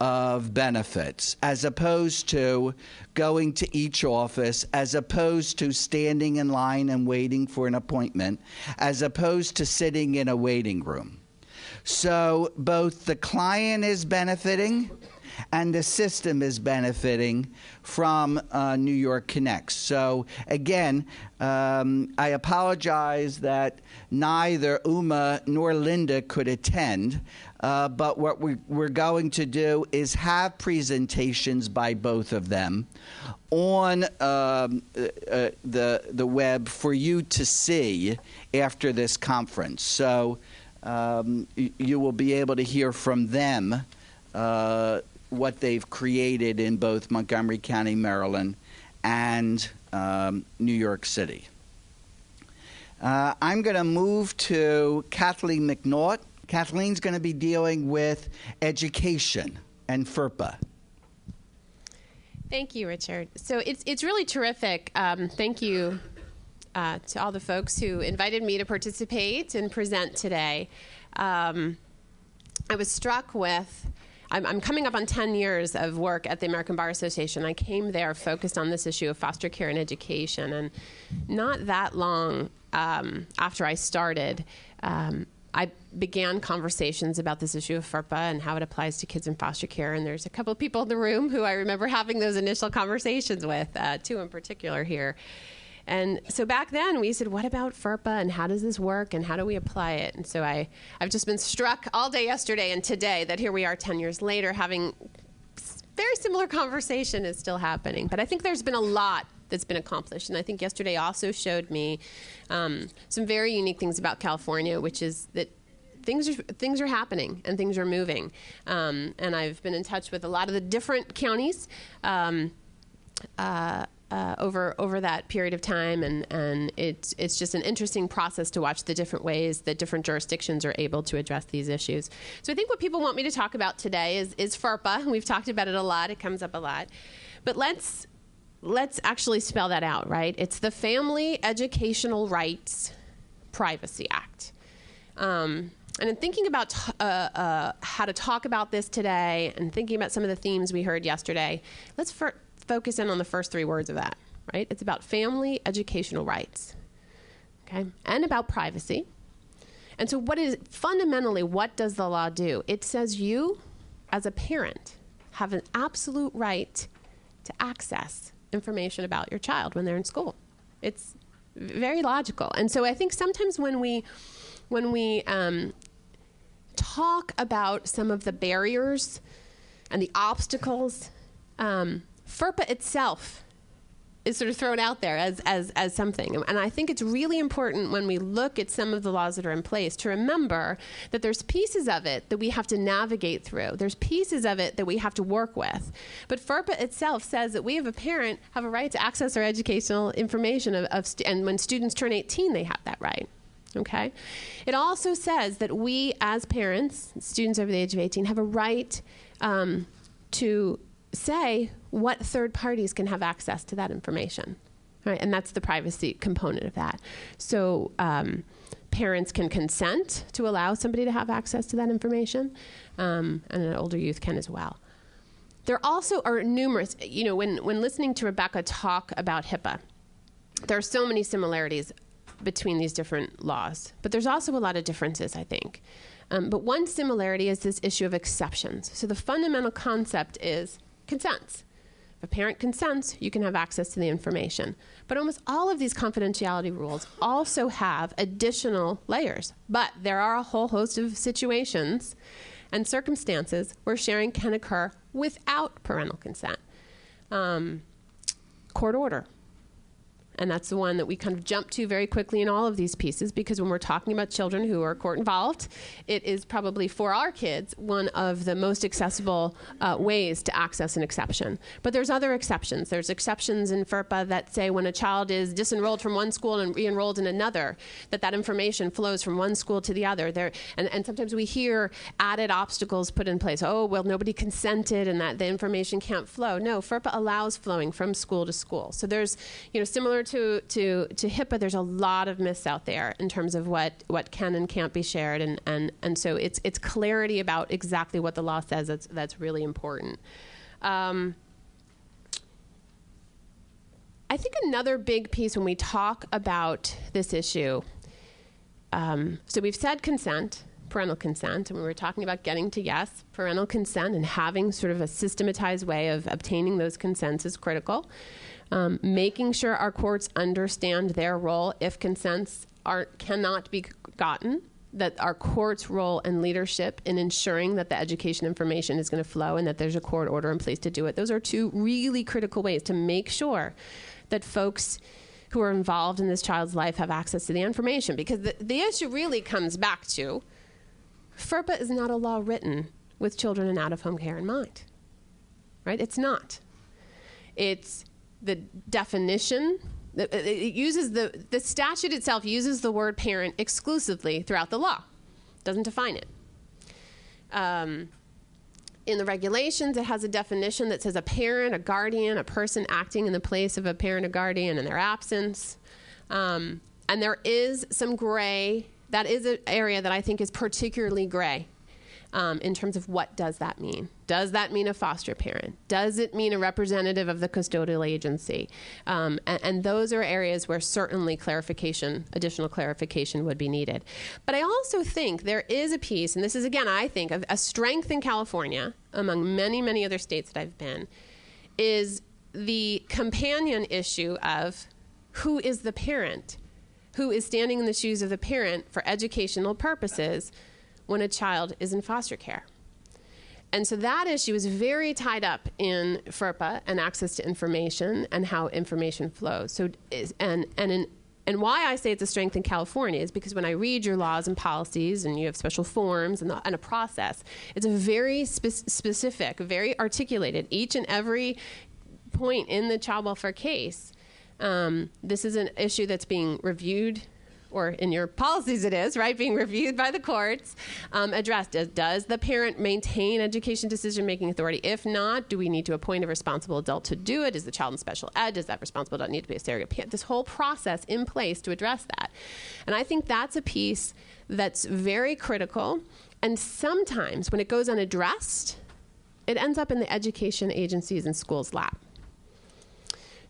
of benefits, as opposed to going to each office, as opposed to standing in line and waiting for an appointment, as opposed to sitting in a waiting room. So both the client is benefiting and the system is benefiting from New York Connect. So again, I apologize that neither Uma nor Linda could attend, but what we're going to do is have presentations by both of them on the web for you to see after this conference. So you will be able to hear from them what they've created in both Montgomery County, Maryland, and New York City. I'm going to move to Kathleen McNaught. Kathleen's going to be dealing with education and FERPA. Thank you, Richard. So it's really terrific. Thank you to all the folks who invited me to participate and present today. I was struck with, I'm coming up on 10 years of work at the American Bar Association. I came there focused on this issue of foster care and education, and not that long after I started, I began conversations about this issue of FERPA and how it applies to kids in foster care. And there's a couple of people in the room who I remember having those initial conversations with, two in particular here. And so back then we said, what about FERPA and how does this work and how do we apply it? And so I've just been struck all day yesterday and today that here we are 10 years later having very similar conversation is still happening. But I think there's been a lot that's been accomplished. And I think yesterday also showed me some very unique things about California, which is that things are happening and things are moving. And I've been in touch with a lot of the different counties over that period of time, and it's just an interesting process to watch the different ways that different jurisdictions are able to address these issues. So I think what people want me to talk about today is FERPA. We've talked about it a lot. It comes up a lot. But let's actually spell that out, right? It's the Family Educational Rights Privacy Act. And in thinking about how to talk about this today and thinking about some of the themes we heard yesterday, let's focus in on the first three words of that, right? It's about family educational rights, okay? And about privacy. And so what does the law do? It says you, as a parent, have an absolute right to access information about your child when they're in school. It's very logical. And so I think sometimes when we talk about some of the barriers and the obstacles, FERPA itself is sort of thrown out there as something. And I think it's really important when we look at some of the laws that are in place to remember that there's pieces of it that we have to navigate through. There's pieces of it that we have to work with. But FERPA itself says that we, as a parent, have a right to access our educational information, and when students turn 18, they have that right. Okay? It also says that we, as parents, students over the age of 18, have a right to say what third parties can have access to that information, right? And that's the privacy component of that. So parents can consent to allow somebody to have access to that information, and an older youth can as well. There also are numerous, when listening to Rebecca talk about HIPAA, there are so many similarities between these different laws, but there's also a lot of differences, I think. But one similarity is this issue of exceptions. So the fundamental concept is consents. If a parent consents, you can have access to the information. But almost all of these confidentiality rules also have additional layers. But there are a whole host of situations and circumstances where sharing can occur without parental consent. Court order. And that's the one that we kind of jump to very quickly in all of these pieces, because when we're talking about children who are court involved, it is probably for our kids one of the most accessible ways to access an exception. But there's other exceptions. There's exceptions in FERPA that say when a child is disenrolled from one school and re-enrolled in another, that information flows from one school to the other. And sometimes we hear added obstacles put in place. Oh, well, nobody consented and that the information can't flow. No, FERPA allows flowing from school to school. So there's, similar to HIPAA, there's a lot of myths out there in terms of what can and can't be shared, and so it's clarity about exactly what the law says that's really important. I think another big piece when we talk about this issue, so we've said consent, parental consent, and we were talking about getting to yes, parental consent, and having sort of a systematized way of obtaining those consents is critical. Making sure our courts understand their role if consents cannot be gotten, that our courts' role and leadership in ensuring that the education information is going to flow and that there's a court order in place to do it. Those are two really critical ways to make sure that folks who are involved in this child's life have access to the information, because the issue really comes back to FERPA is not a law written with children in out-of-home care in mind, right? It's not. It's the definition. It uses the statute itself uses the word parent exclusively throughout the law. Doesn't define it. In the regulations, it has a definition that says a parent, a guardian, a person acting in the place of a parent or guardian in their absence. And there is some gray. That is an area that I think is particularly gray in terms of what does that mean. Does that mean a foster parent? Does it mean a representative of the custodial agency? And those are areas where certainly additional clarification would be needed. But I also think there is a piece, and this is, again, I think, of a strength in California, among many, many other states that I've been, is the companion issue of who is the parent, who is standing in the shoes of the parent for educational purposes when a child is in foster care. And so that issue is very tied up in FERPA and access to information and how information flows. So, and why I say it's a strength in California is because when I read your laws and policies, and you have special forms and a process, it's a very specific, very articulated, each and every point in the child welfare case. This is an issue that's being reviewed, or in your policies it is, right, being reviewed by the courts, addressed. Does the parent maintain education decision-making authority? If not, do we need to appoint a responsible adult to do it? Is the child in special ed? Does that responsible adult need to be a surrogate parent? This whole process in place to address that. And I think that's a piece that's very critical. And sometimes when it goes unaddressed, it ends up in the education agencies and schools' lap.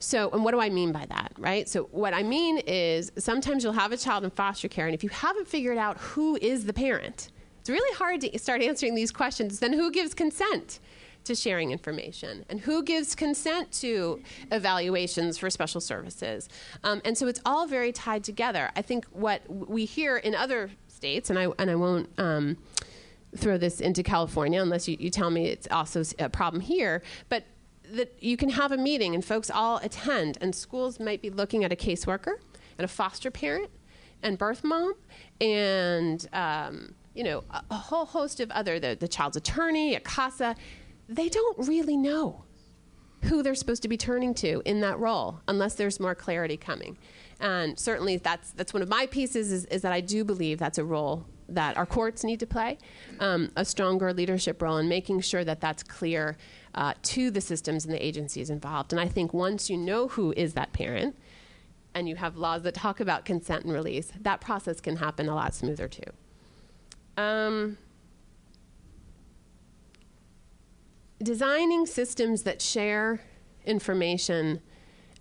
So, and what do I mean by that, right? So what I mean is sometimes you'll have a child in foster care, and if you haven't figured out who is the parent, it's really hard to start answering these questions. Then who gives consent to sharing information? And who gives consent to evaluations for special services? And so it's all very tied together. I think what we hear in other states, and I won't throw this into California unless you tell me it's also a problem here, but that you can have a meeting and folks all attend, and schools might be looking at a caseworker and a foster parent and birth mom and a whole host of other, the child's attorney, a CASA. They don't really know who they're supposed to be turning to in that role unless there's more clarity coming. And certainly that's one of my pieces is that I do believe that's a role that our courts need to play, a stronger leadership role in making sure that that's clear to the systems and the agencies involved. And I think once you know who is that parent and you have laws that talk about consent and release, that process can happen a lot smoother too. Designing systems that share information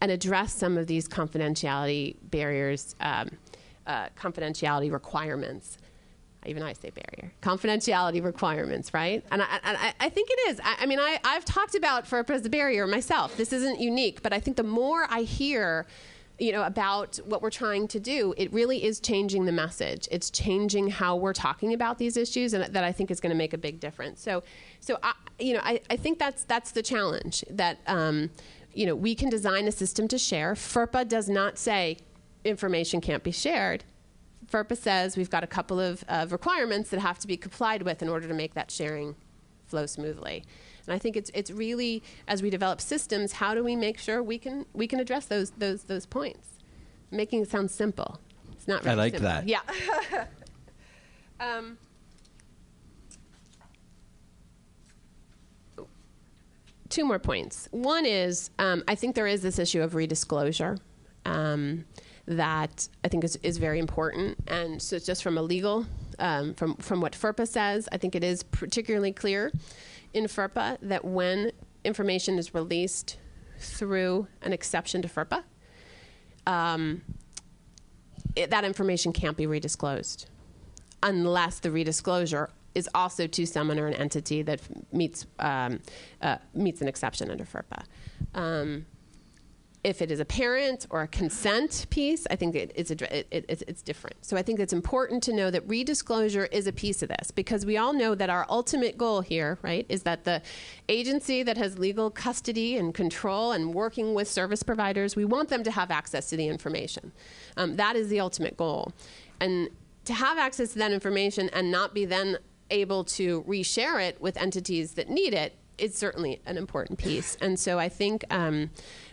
and address some of these confidentiality barriers, confidentiality requirements. Even I say barrier. Confidentiality requirements, right? And I think it is. I mean, I've talked about FERPA as a barrier myself. This isn't unique, but I think the more I hear, about what we're trying to do, it really is changing the message. It's changing how we're talking about these issues, and that I think is going to make a big difference. So I think that's the challenge, that we can design a system to share. FERPA does not say information can't be shared. FERPA says we've got a couple of requirements that have to be complied with in order to make that sharing flow smoothly. And I think it's really, as we develop systems, how do we make sure we can address those points? Making it sound simple. It's not really I like simple. that. Yeah. Two more points. One is I think there is this issue of redisclosure. That I think is very important. And so just from a legal, from what FERPA says, I think it is particularly clear in FERPA that when information is released through an exception to FERPA, that information can't be redisclosed unless the redisclosure is also to someone or an entity that meets an exception under FERPA. If it is a parent or a consent piece, I think it's different. So I think it's important to know that redisclosure is a piece of this, because we all know that our ultimate goal here, right, is that the agency that has legal custody and control and working with service providers, we want them to have access to the information. That is the ultimate goal. And to have access to that information and not be then able to reshare it with entities that need it is certainly an important piece. And so I think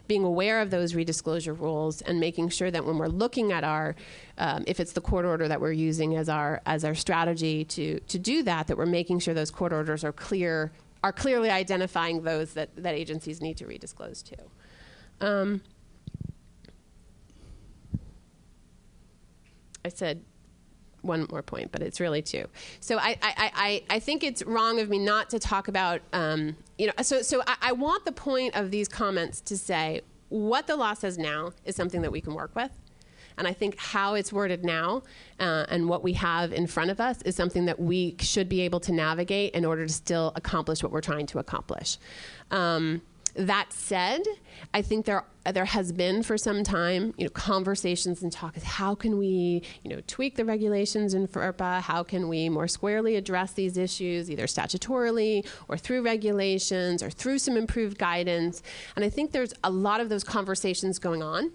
being aware of those redisclosure rules and making sure that when we're looking at our, if it's the court order that we're using as our strategy to do that, that we're making sure those court orders are clearly identifying those that agencies need to redisclose to. I said one more point, but it's really two. So I think it's wrong of me not to talk about, so I want the point of these comments to say what the law says now is something that we can work with. And I think how it's worded now and what we have in front of us is something that we should be able to navigate in order to still accomplish what we're trying to accomplish. That said, I think there has been for some time, conversations and talk. How can we, tweak the regulations in FERPA? How can we more squarely address these issues, either statutorily or through regulations or through some improved guidance? And I think there's a lot of those conversations going on.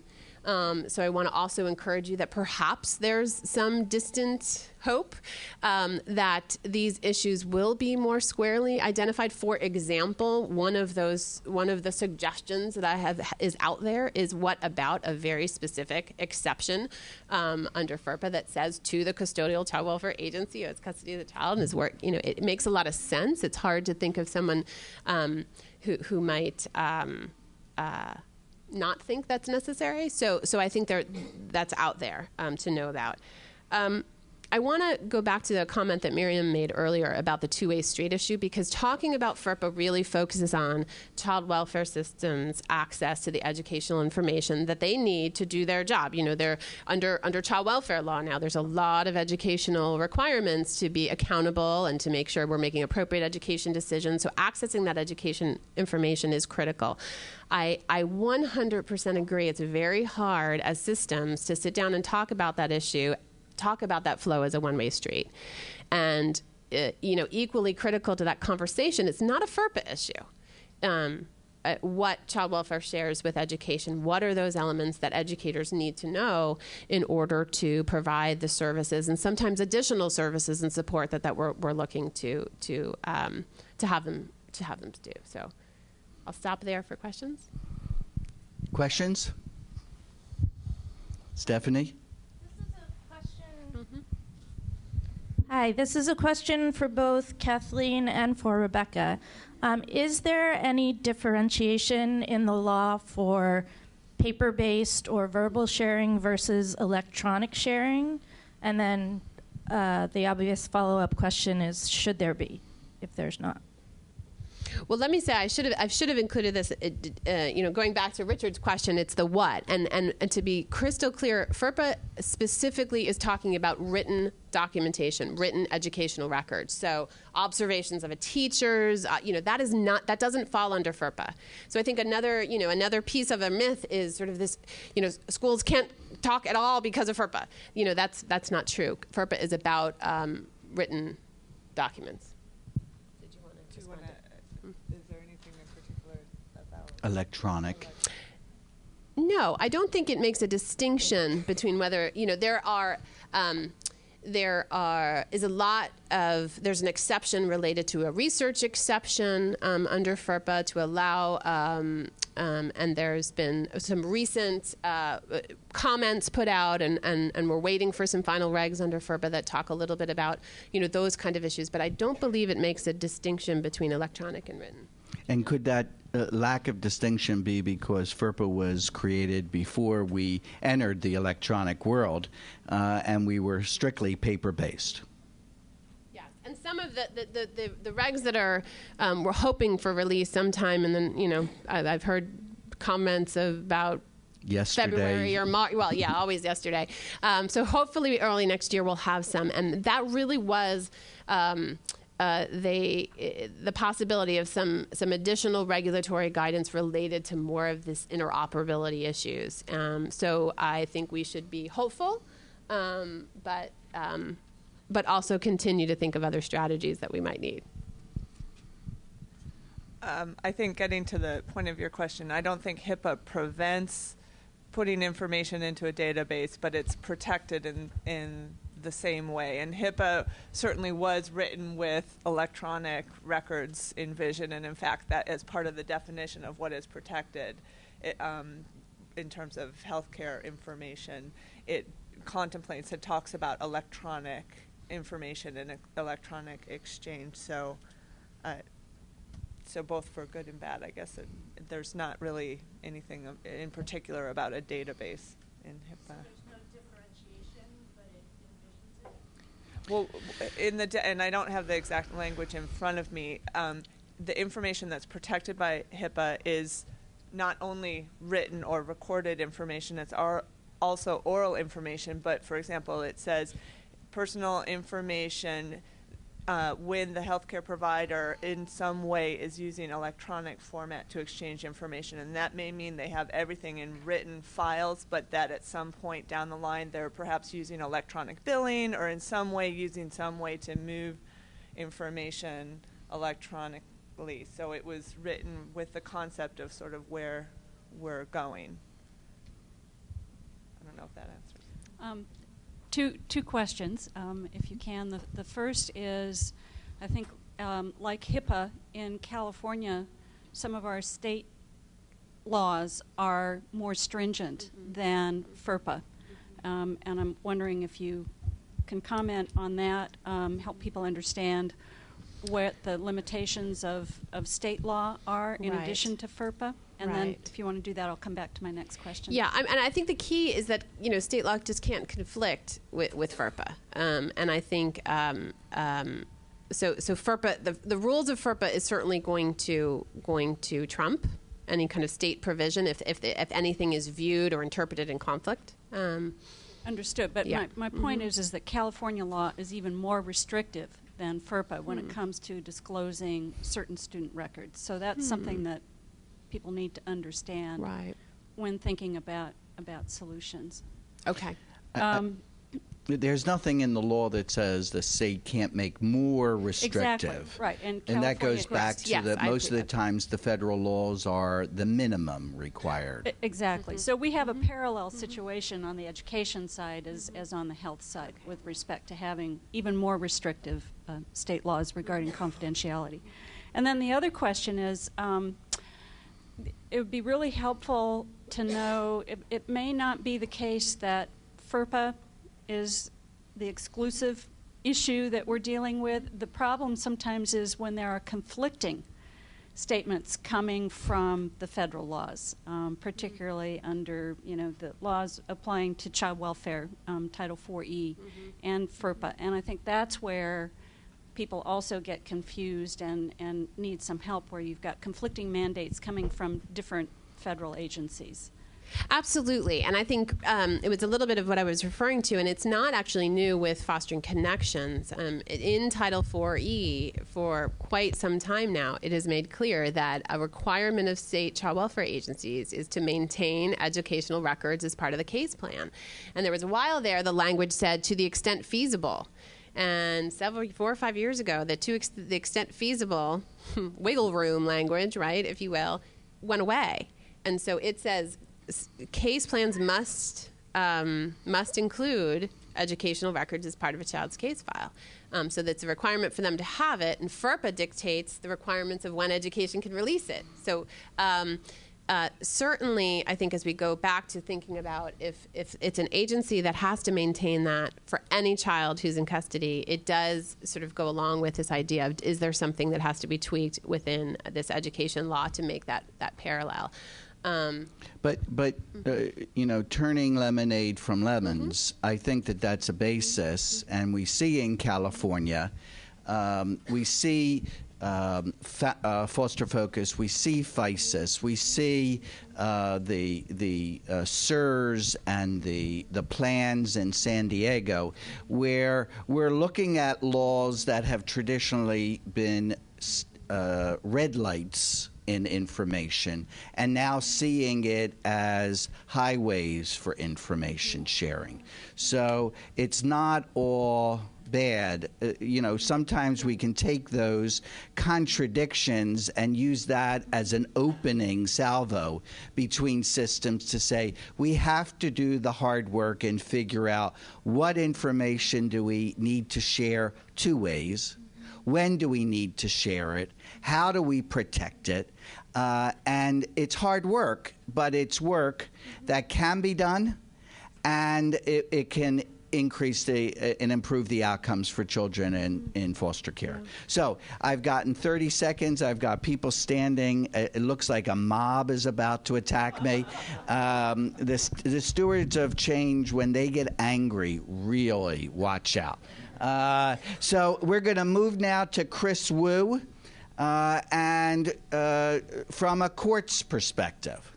So I want to also encourage you that perhaps there's some distant hope that these issues will be more squarely identified. For example, one of the suggestions that I have is out there is what about a very specific exception under FERPA that says to the custodial child welfare agency, its custody of the child and his work. It makes a lot of sense. It's hard to think of someone who might not think that's necessary. So I think that's out there to know about. I want to go back to the comment that Miriam made earlier about the two-way street issue, because talking about FERPA really focuses on child welfare systems' access to the educational information that they need to do their job. They're under child welfare law now. There's a lot of educational requirements to be accountable and to make sure we're making appropriate education decisions. So accessing that education information is critical. I 100% agree. It's very hard as systems to sit down and talk about that issue, talk about that flow as a one-way street. And, equally critical to that conversation, it's not a FERPA issue. What child welfare shares with education, what are those elements that educators need to know in order to provide the services and sometimes additional services and support that we're looking to have them do. So I'll stop there for questions. Questions? Stephanie? This is a question. Hi, this is a question for both Kathleen and for Rebecca. Is there any differentiation in the law for paper-based or verbal sharing versus electronic sharing? And then the obvious follow-up question is, should there be, if there's not? Well, let me say I should have included this. Going back to Richard's question, it's the what, and to be crystal clear, FERPA specifically is talking about written documentation, written educational records. So observations of a teacher's, that doesn't fall under FERPA. So I think another piece of a myth is sort of this, schools can't talk at all because of FERPA. That's not true. FERPA is about written documents. Electronic. No, I don't think it makes a distinction between whether, there's an exception related to a research exception under FERPA to allow, and there's been some recent comments put out, and we're waiting for some final regs under FERPA that talk a little bit about, those kind of issues. But I don't believe it makes a distinction between electronic and written. And could that lack of distinction be because FERPA was created before we entered the electronic world, and we were strictly paper-based? Yes, and some of the regs that are we're hoping for release sometime, and then I've heard comments about yesterday. February or March. Well, yeah, always yesterday. So hopefully early next year we'll have some, and that really was. The possibility of some additional regulatory guidance related to more of this interoperability issues. So I think we should be hopeful, but also continue to think of other strategies that we might need. I think getting to the point of your question, I don't think HIPAA prevents putting information into a database, but it's protected in the same way. And HIPAA certainly was written with electronic records in vision, and in fact, that is part of the definition of what is protected in terms of healthcare information. It contemplates, it talks about electronic information and electronic exchange. So both for good and bad, I guess there's not really anything in particular about a database in HIPAA. So there's no differentiation, but it envisions it? Well, and I don't have the exact language in front of me. The information that's protected by HIPAA is not only written or recorded information, it's also oral information. But for example, it says personal information when the healthcare provider in some way is using electronic format to exchange information. And that may mean they have everything in written files, but that at some point down the line they're perhaps using electronic billing or in some way using some way to move information electronically. So it was written with the concept of sort of where we're going. I don't know if that answers. Two questions, if you can. The first is, I think, like HIPAA in California, some of our state laws are more stringent than FERPA. And I'm wondering if you can comment on that, help people understand what the limitations of state law are in addition to FERPA. And then if you want to do that, I'll come back to my next question. Yeah, and I think the key is that, state law just can't conflict with FERPA. And I think, so FERPA, the rules of FERPA is certainly going to trump any kind of state provision if anything is viewed or interpreted in conflict. Understood, but my point is that California law is even more restrictive than FERPA when it comes to disclosing certain student records. So that's something that people need to understand when thinking about solutions. Okay. There's nothing in the law that says the state can't make more restrictive. Exactly, right. And that goes back to that most of the times the federal laws are the minimum required. Exactly. So we have a parallel situation on the education side as on the health side with respect to having even more restrictive state laws regarding confidentiality. And then the other question is, it would be really helpful to know, it may not be the case that FERPA is the exclusive issue that we're dealing with. The problem sometimes is when there are conflicting statements coming from the federal laws, particularly under the laws applying to child welfare, Title 4E, and FERPA. And I think that's where people also get confused and need some help, where you've got conflicting mandates coming from different federal agencies. Absolutely, and I think it was a little bit of what I was referring to, and it's not actually new with fostering connections. In Title 4E, for quite some time now, it has made clear that a requirement of state child welfare agencies is to maintain educational records as part of the case plan. And there was a while there the language said, to the extent feasible. And 4 or 5 years ago, to the extent feasible, wiggle room language, right, if you will, went away. And so it says case plans must include educational records as part of a child's case file. So that's a requirement for them to have it, and FERPA dictates the requirements of when education can release it. So certainly, I think as we go back to thinking about if it's an agency that has to maintain that for any child who's in custody, it does sort of go along with this idea of, is there something that has to be tweaked within this education law to make that parallel? But turning lemonade from lemons, I think that's a basis, and we see in California, we see Foster Focus, we see FISIS, we see the SIRS and the plans in San Diego, where we're looking at laws that have traditionally been red lights in information, and now seeing it as highways for information sharing. So it's not all bad. Sometimes we can take those contradictions and use that as an opening salvo between systems to say, we have to do the hard work and figure out what information do we need to share two ways, when do we need to share it, how do we protect it, and it's hard work, but it's work that can be done, and it can increase and improve the outcomes for children in foster care. So I've gotten 30 seconds. I've got people standing. It looks like a mob is about to attack me. The stewards of change, when they get angry, really watch out. So we're going to move now to Chris Wu, and from a court's perspective.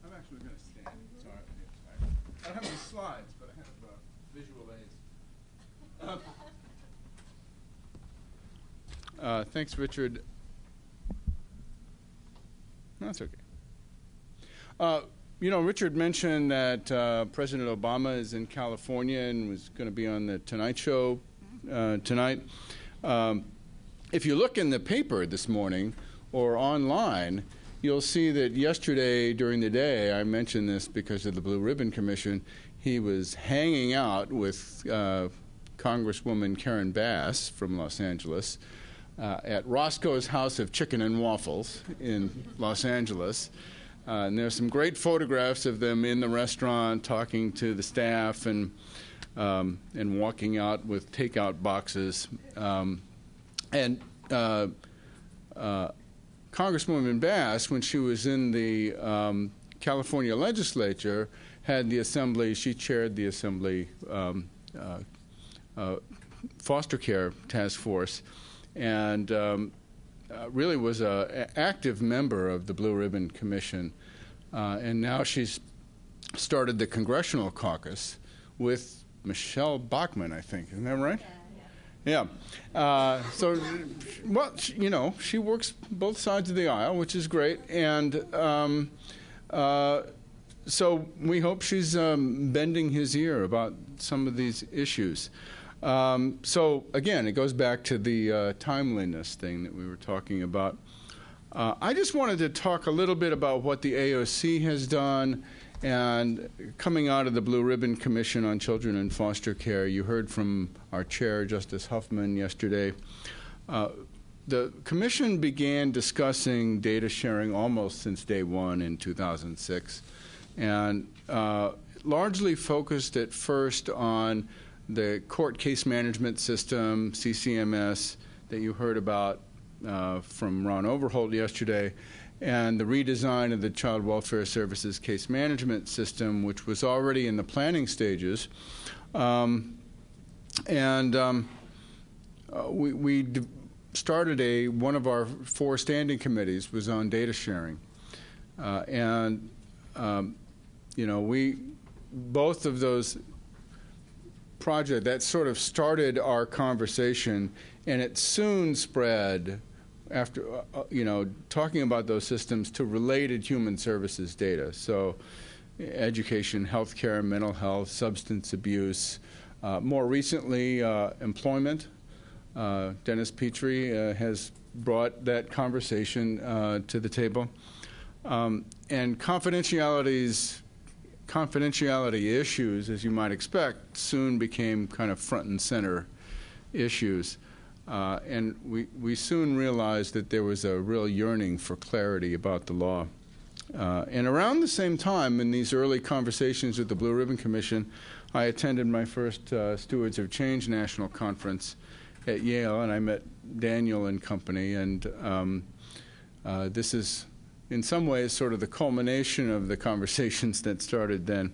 I'm actually going to stand. Sorry. I don't have any slides, but I have visual aids. Thanks, Richard. No, that's okay. Richard mentioned that President Obama is in California and was going to be on the Tonight Show tonight. If you look in the paper this morning or online, you'll see that yesterday during the day, I mentioned this because of the Blue Ribbon Commission, he was hanging out with Congresswoman Karen Bass from Los Angeles at Roscoe's House of Chicken and Waffles in Los Angeles. And there's some great photographs of them in the restaurant talking to the staff and walking out with takeout boxes. Congresswoman Bass, when she was in the California legislature, had the assembly, she chaired the assembly foster care task force, and really was an active member of the Blue Ribbon Commission. And now she's started the Congressional Caucus with Michelle Bachmann, I think. Isn't that right? Yeah. So, well, she works both sides of the aisle, which is great. And so we hope she's bending his ear about some of these issues. So, again, it goes back to the timeliness thing that we were talking about. I just wanted to talk a little bit about what the AOC has done. And coming out of the Blue Ribbon Commission on Children in Foster Care, you heard from our chair, Justice Huffman, yesterday. The commission began discussing data sharing almost since day one in 2006, and largely focused at first on the court case management system, CCMS, that you heard about from Ron Overholt yesterday, and the redesign of the Child Welfare Services case management system, which was already in the planning stages. We started one of our 4 standing committees was on data sharing. Both of those projects, that sort of started our conversation, and it soon spread after, talking about those systems to related human services data. So education, healthcare, mental health, substance abuse. More recently, employment. Dennis Petrie has brought that conversation to the table. And confidentiality issues, as you might expect, soon became kind of front and center issues. And we soon realized that there was a real yearning for clarity about the law. And around the same time, in these early conversations with the Blue Ribbon Commission, I attended my first Stewards of Change National Conference at Yale, and I met Daniel and company. And this is, in some ways, sort of the culmination of the conversations that started then.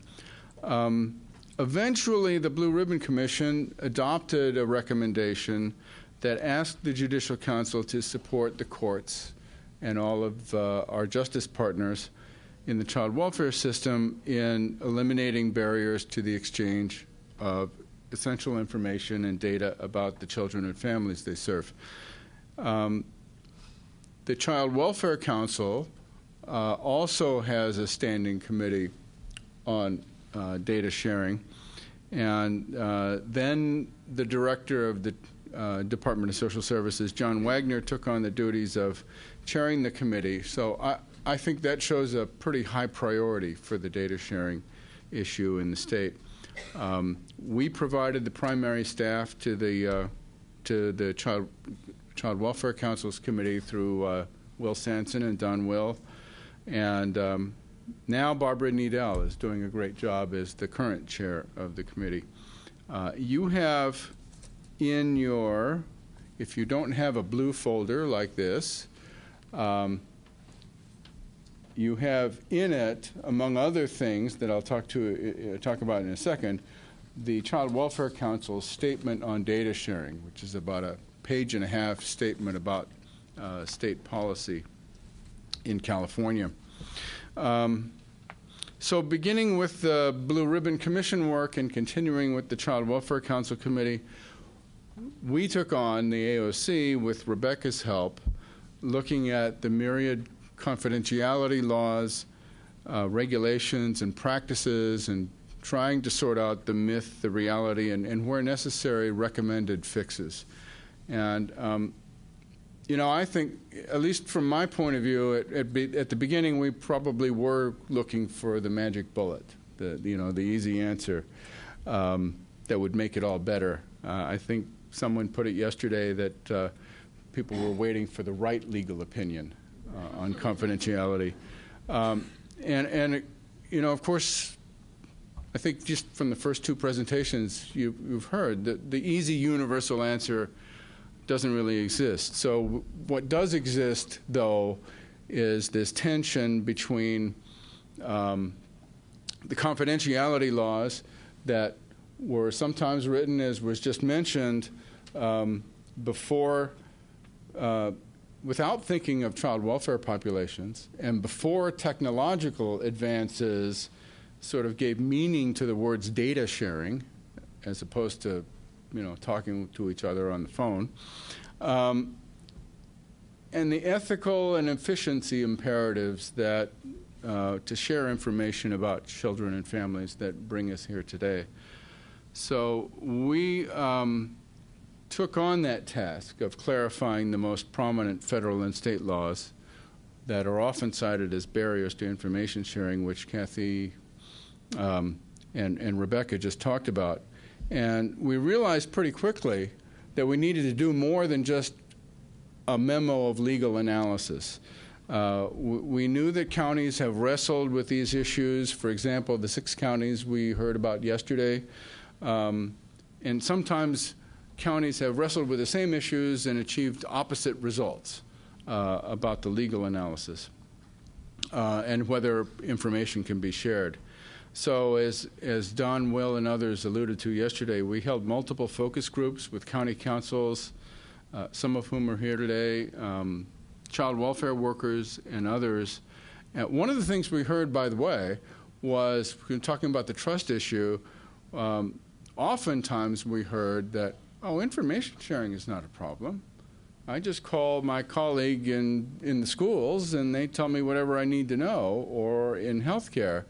Eventually, the Blue Ribbon Commission adopted a recommendation that asked the Judicial Council to support the courts and all of our justice partners in the child welfare system in eliminating barriers to the exchange of essential information and data about the children and families they serve. The Child Welfare Council also has a standing committee on data sharing, And then the director of the Department of Social Services, John Wagner, took on the duties of chairing the committee. So I think that shows a pretty high priority for the data sharing issue in the state. We provided the primary staff to the Child Welfare Council's committee through Will Sanson and Don Will. And now Barbara Needell is doing a great job as the current chair of the committee. You have in your, if you don't have a blue folder like this, you have in it, among other things that I'll talk about in a second, the Child Welfare Council's statement on data sharing, which is about a page-and-a-half statement about state policy in California. So beginning with the Blue Ribbon Commission work and continuing with the Child Welfare Council Committee, we took on the AOC with Rebecca's help, looking at the myriad confidentiality laws, regulations, and practices, and trying to sort out the myth, the reality, and where necessary, recommended fixes. And I think, at least from my point of view, at the beginning, we probably were looking for the magic bullet, the easy answer that would make it all better. I think someone put it yesterday that people were waiting for the right legal opinion on confidentiality. Of course, I think just from the first two presentations you've heard, that the easy universal answer doesn't really exist. So what does exist, though, is this tension between the confidentiality laws that were sometimes written, as was just mentioned, before, without thinking of child welfare populations, and before technological advances sort of gave meaning to the words data sharing, as opposed to talking to each other on the phone, and the ethical and efficiency imperatives that to share information about children and families that bring us here today. So we took on that task of clarifying the most prominent federal and state laws that are often cited as barriers to information sharing, which Kathy and Rebecca just talked about. And we realized pretty quickly that we needed to do more than just a memo of legal analysis. We knew that counties have wrestled with these issues. For example, the 6 counties we heard about yesterday. And sometimes counties have wrestled with the same issues and achieved opposite results about the legal analysis and whether information can be shared. So as Don, Will, and others alluded to yesterday, we held multiple focus groups with county councils, some of whom are here today, child welfare workers, and others. And one of the things we heard, by the way, was, talking about the trust issue, oftentimes we heard that, information sharing is not a problem. I just call my colleague in the schools and they tell me whatever I need to know, or in healthcare.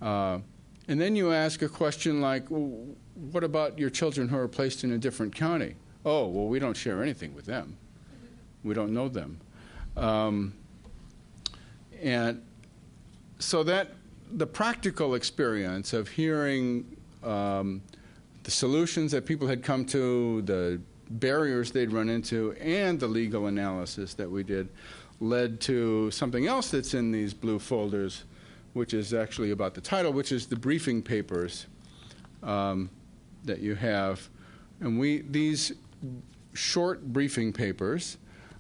And then you ask a question like, what about your children who are placed in a different county? Oh, well, we don't share anything with them. We don't know them. And so that the practical experience of hearing the solutions that people had come to, the barriers they'd run into, and the legal analysis that we did led to something else that's in these blue folders, which is actually about the title, which is the briefing papers that you have. And these short briefing papers,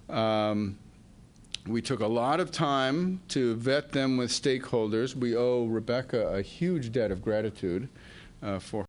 we took a lot of time to vet them with stakeholders. We owe Rebecca a huge debt of gratitude for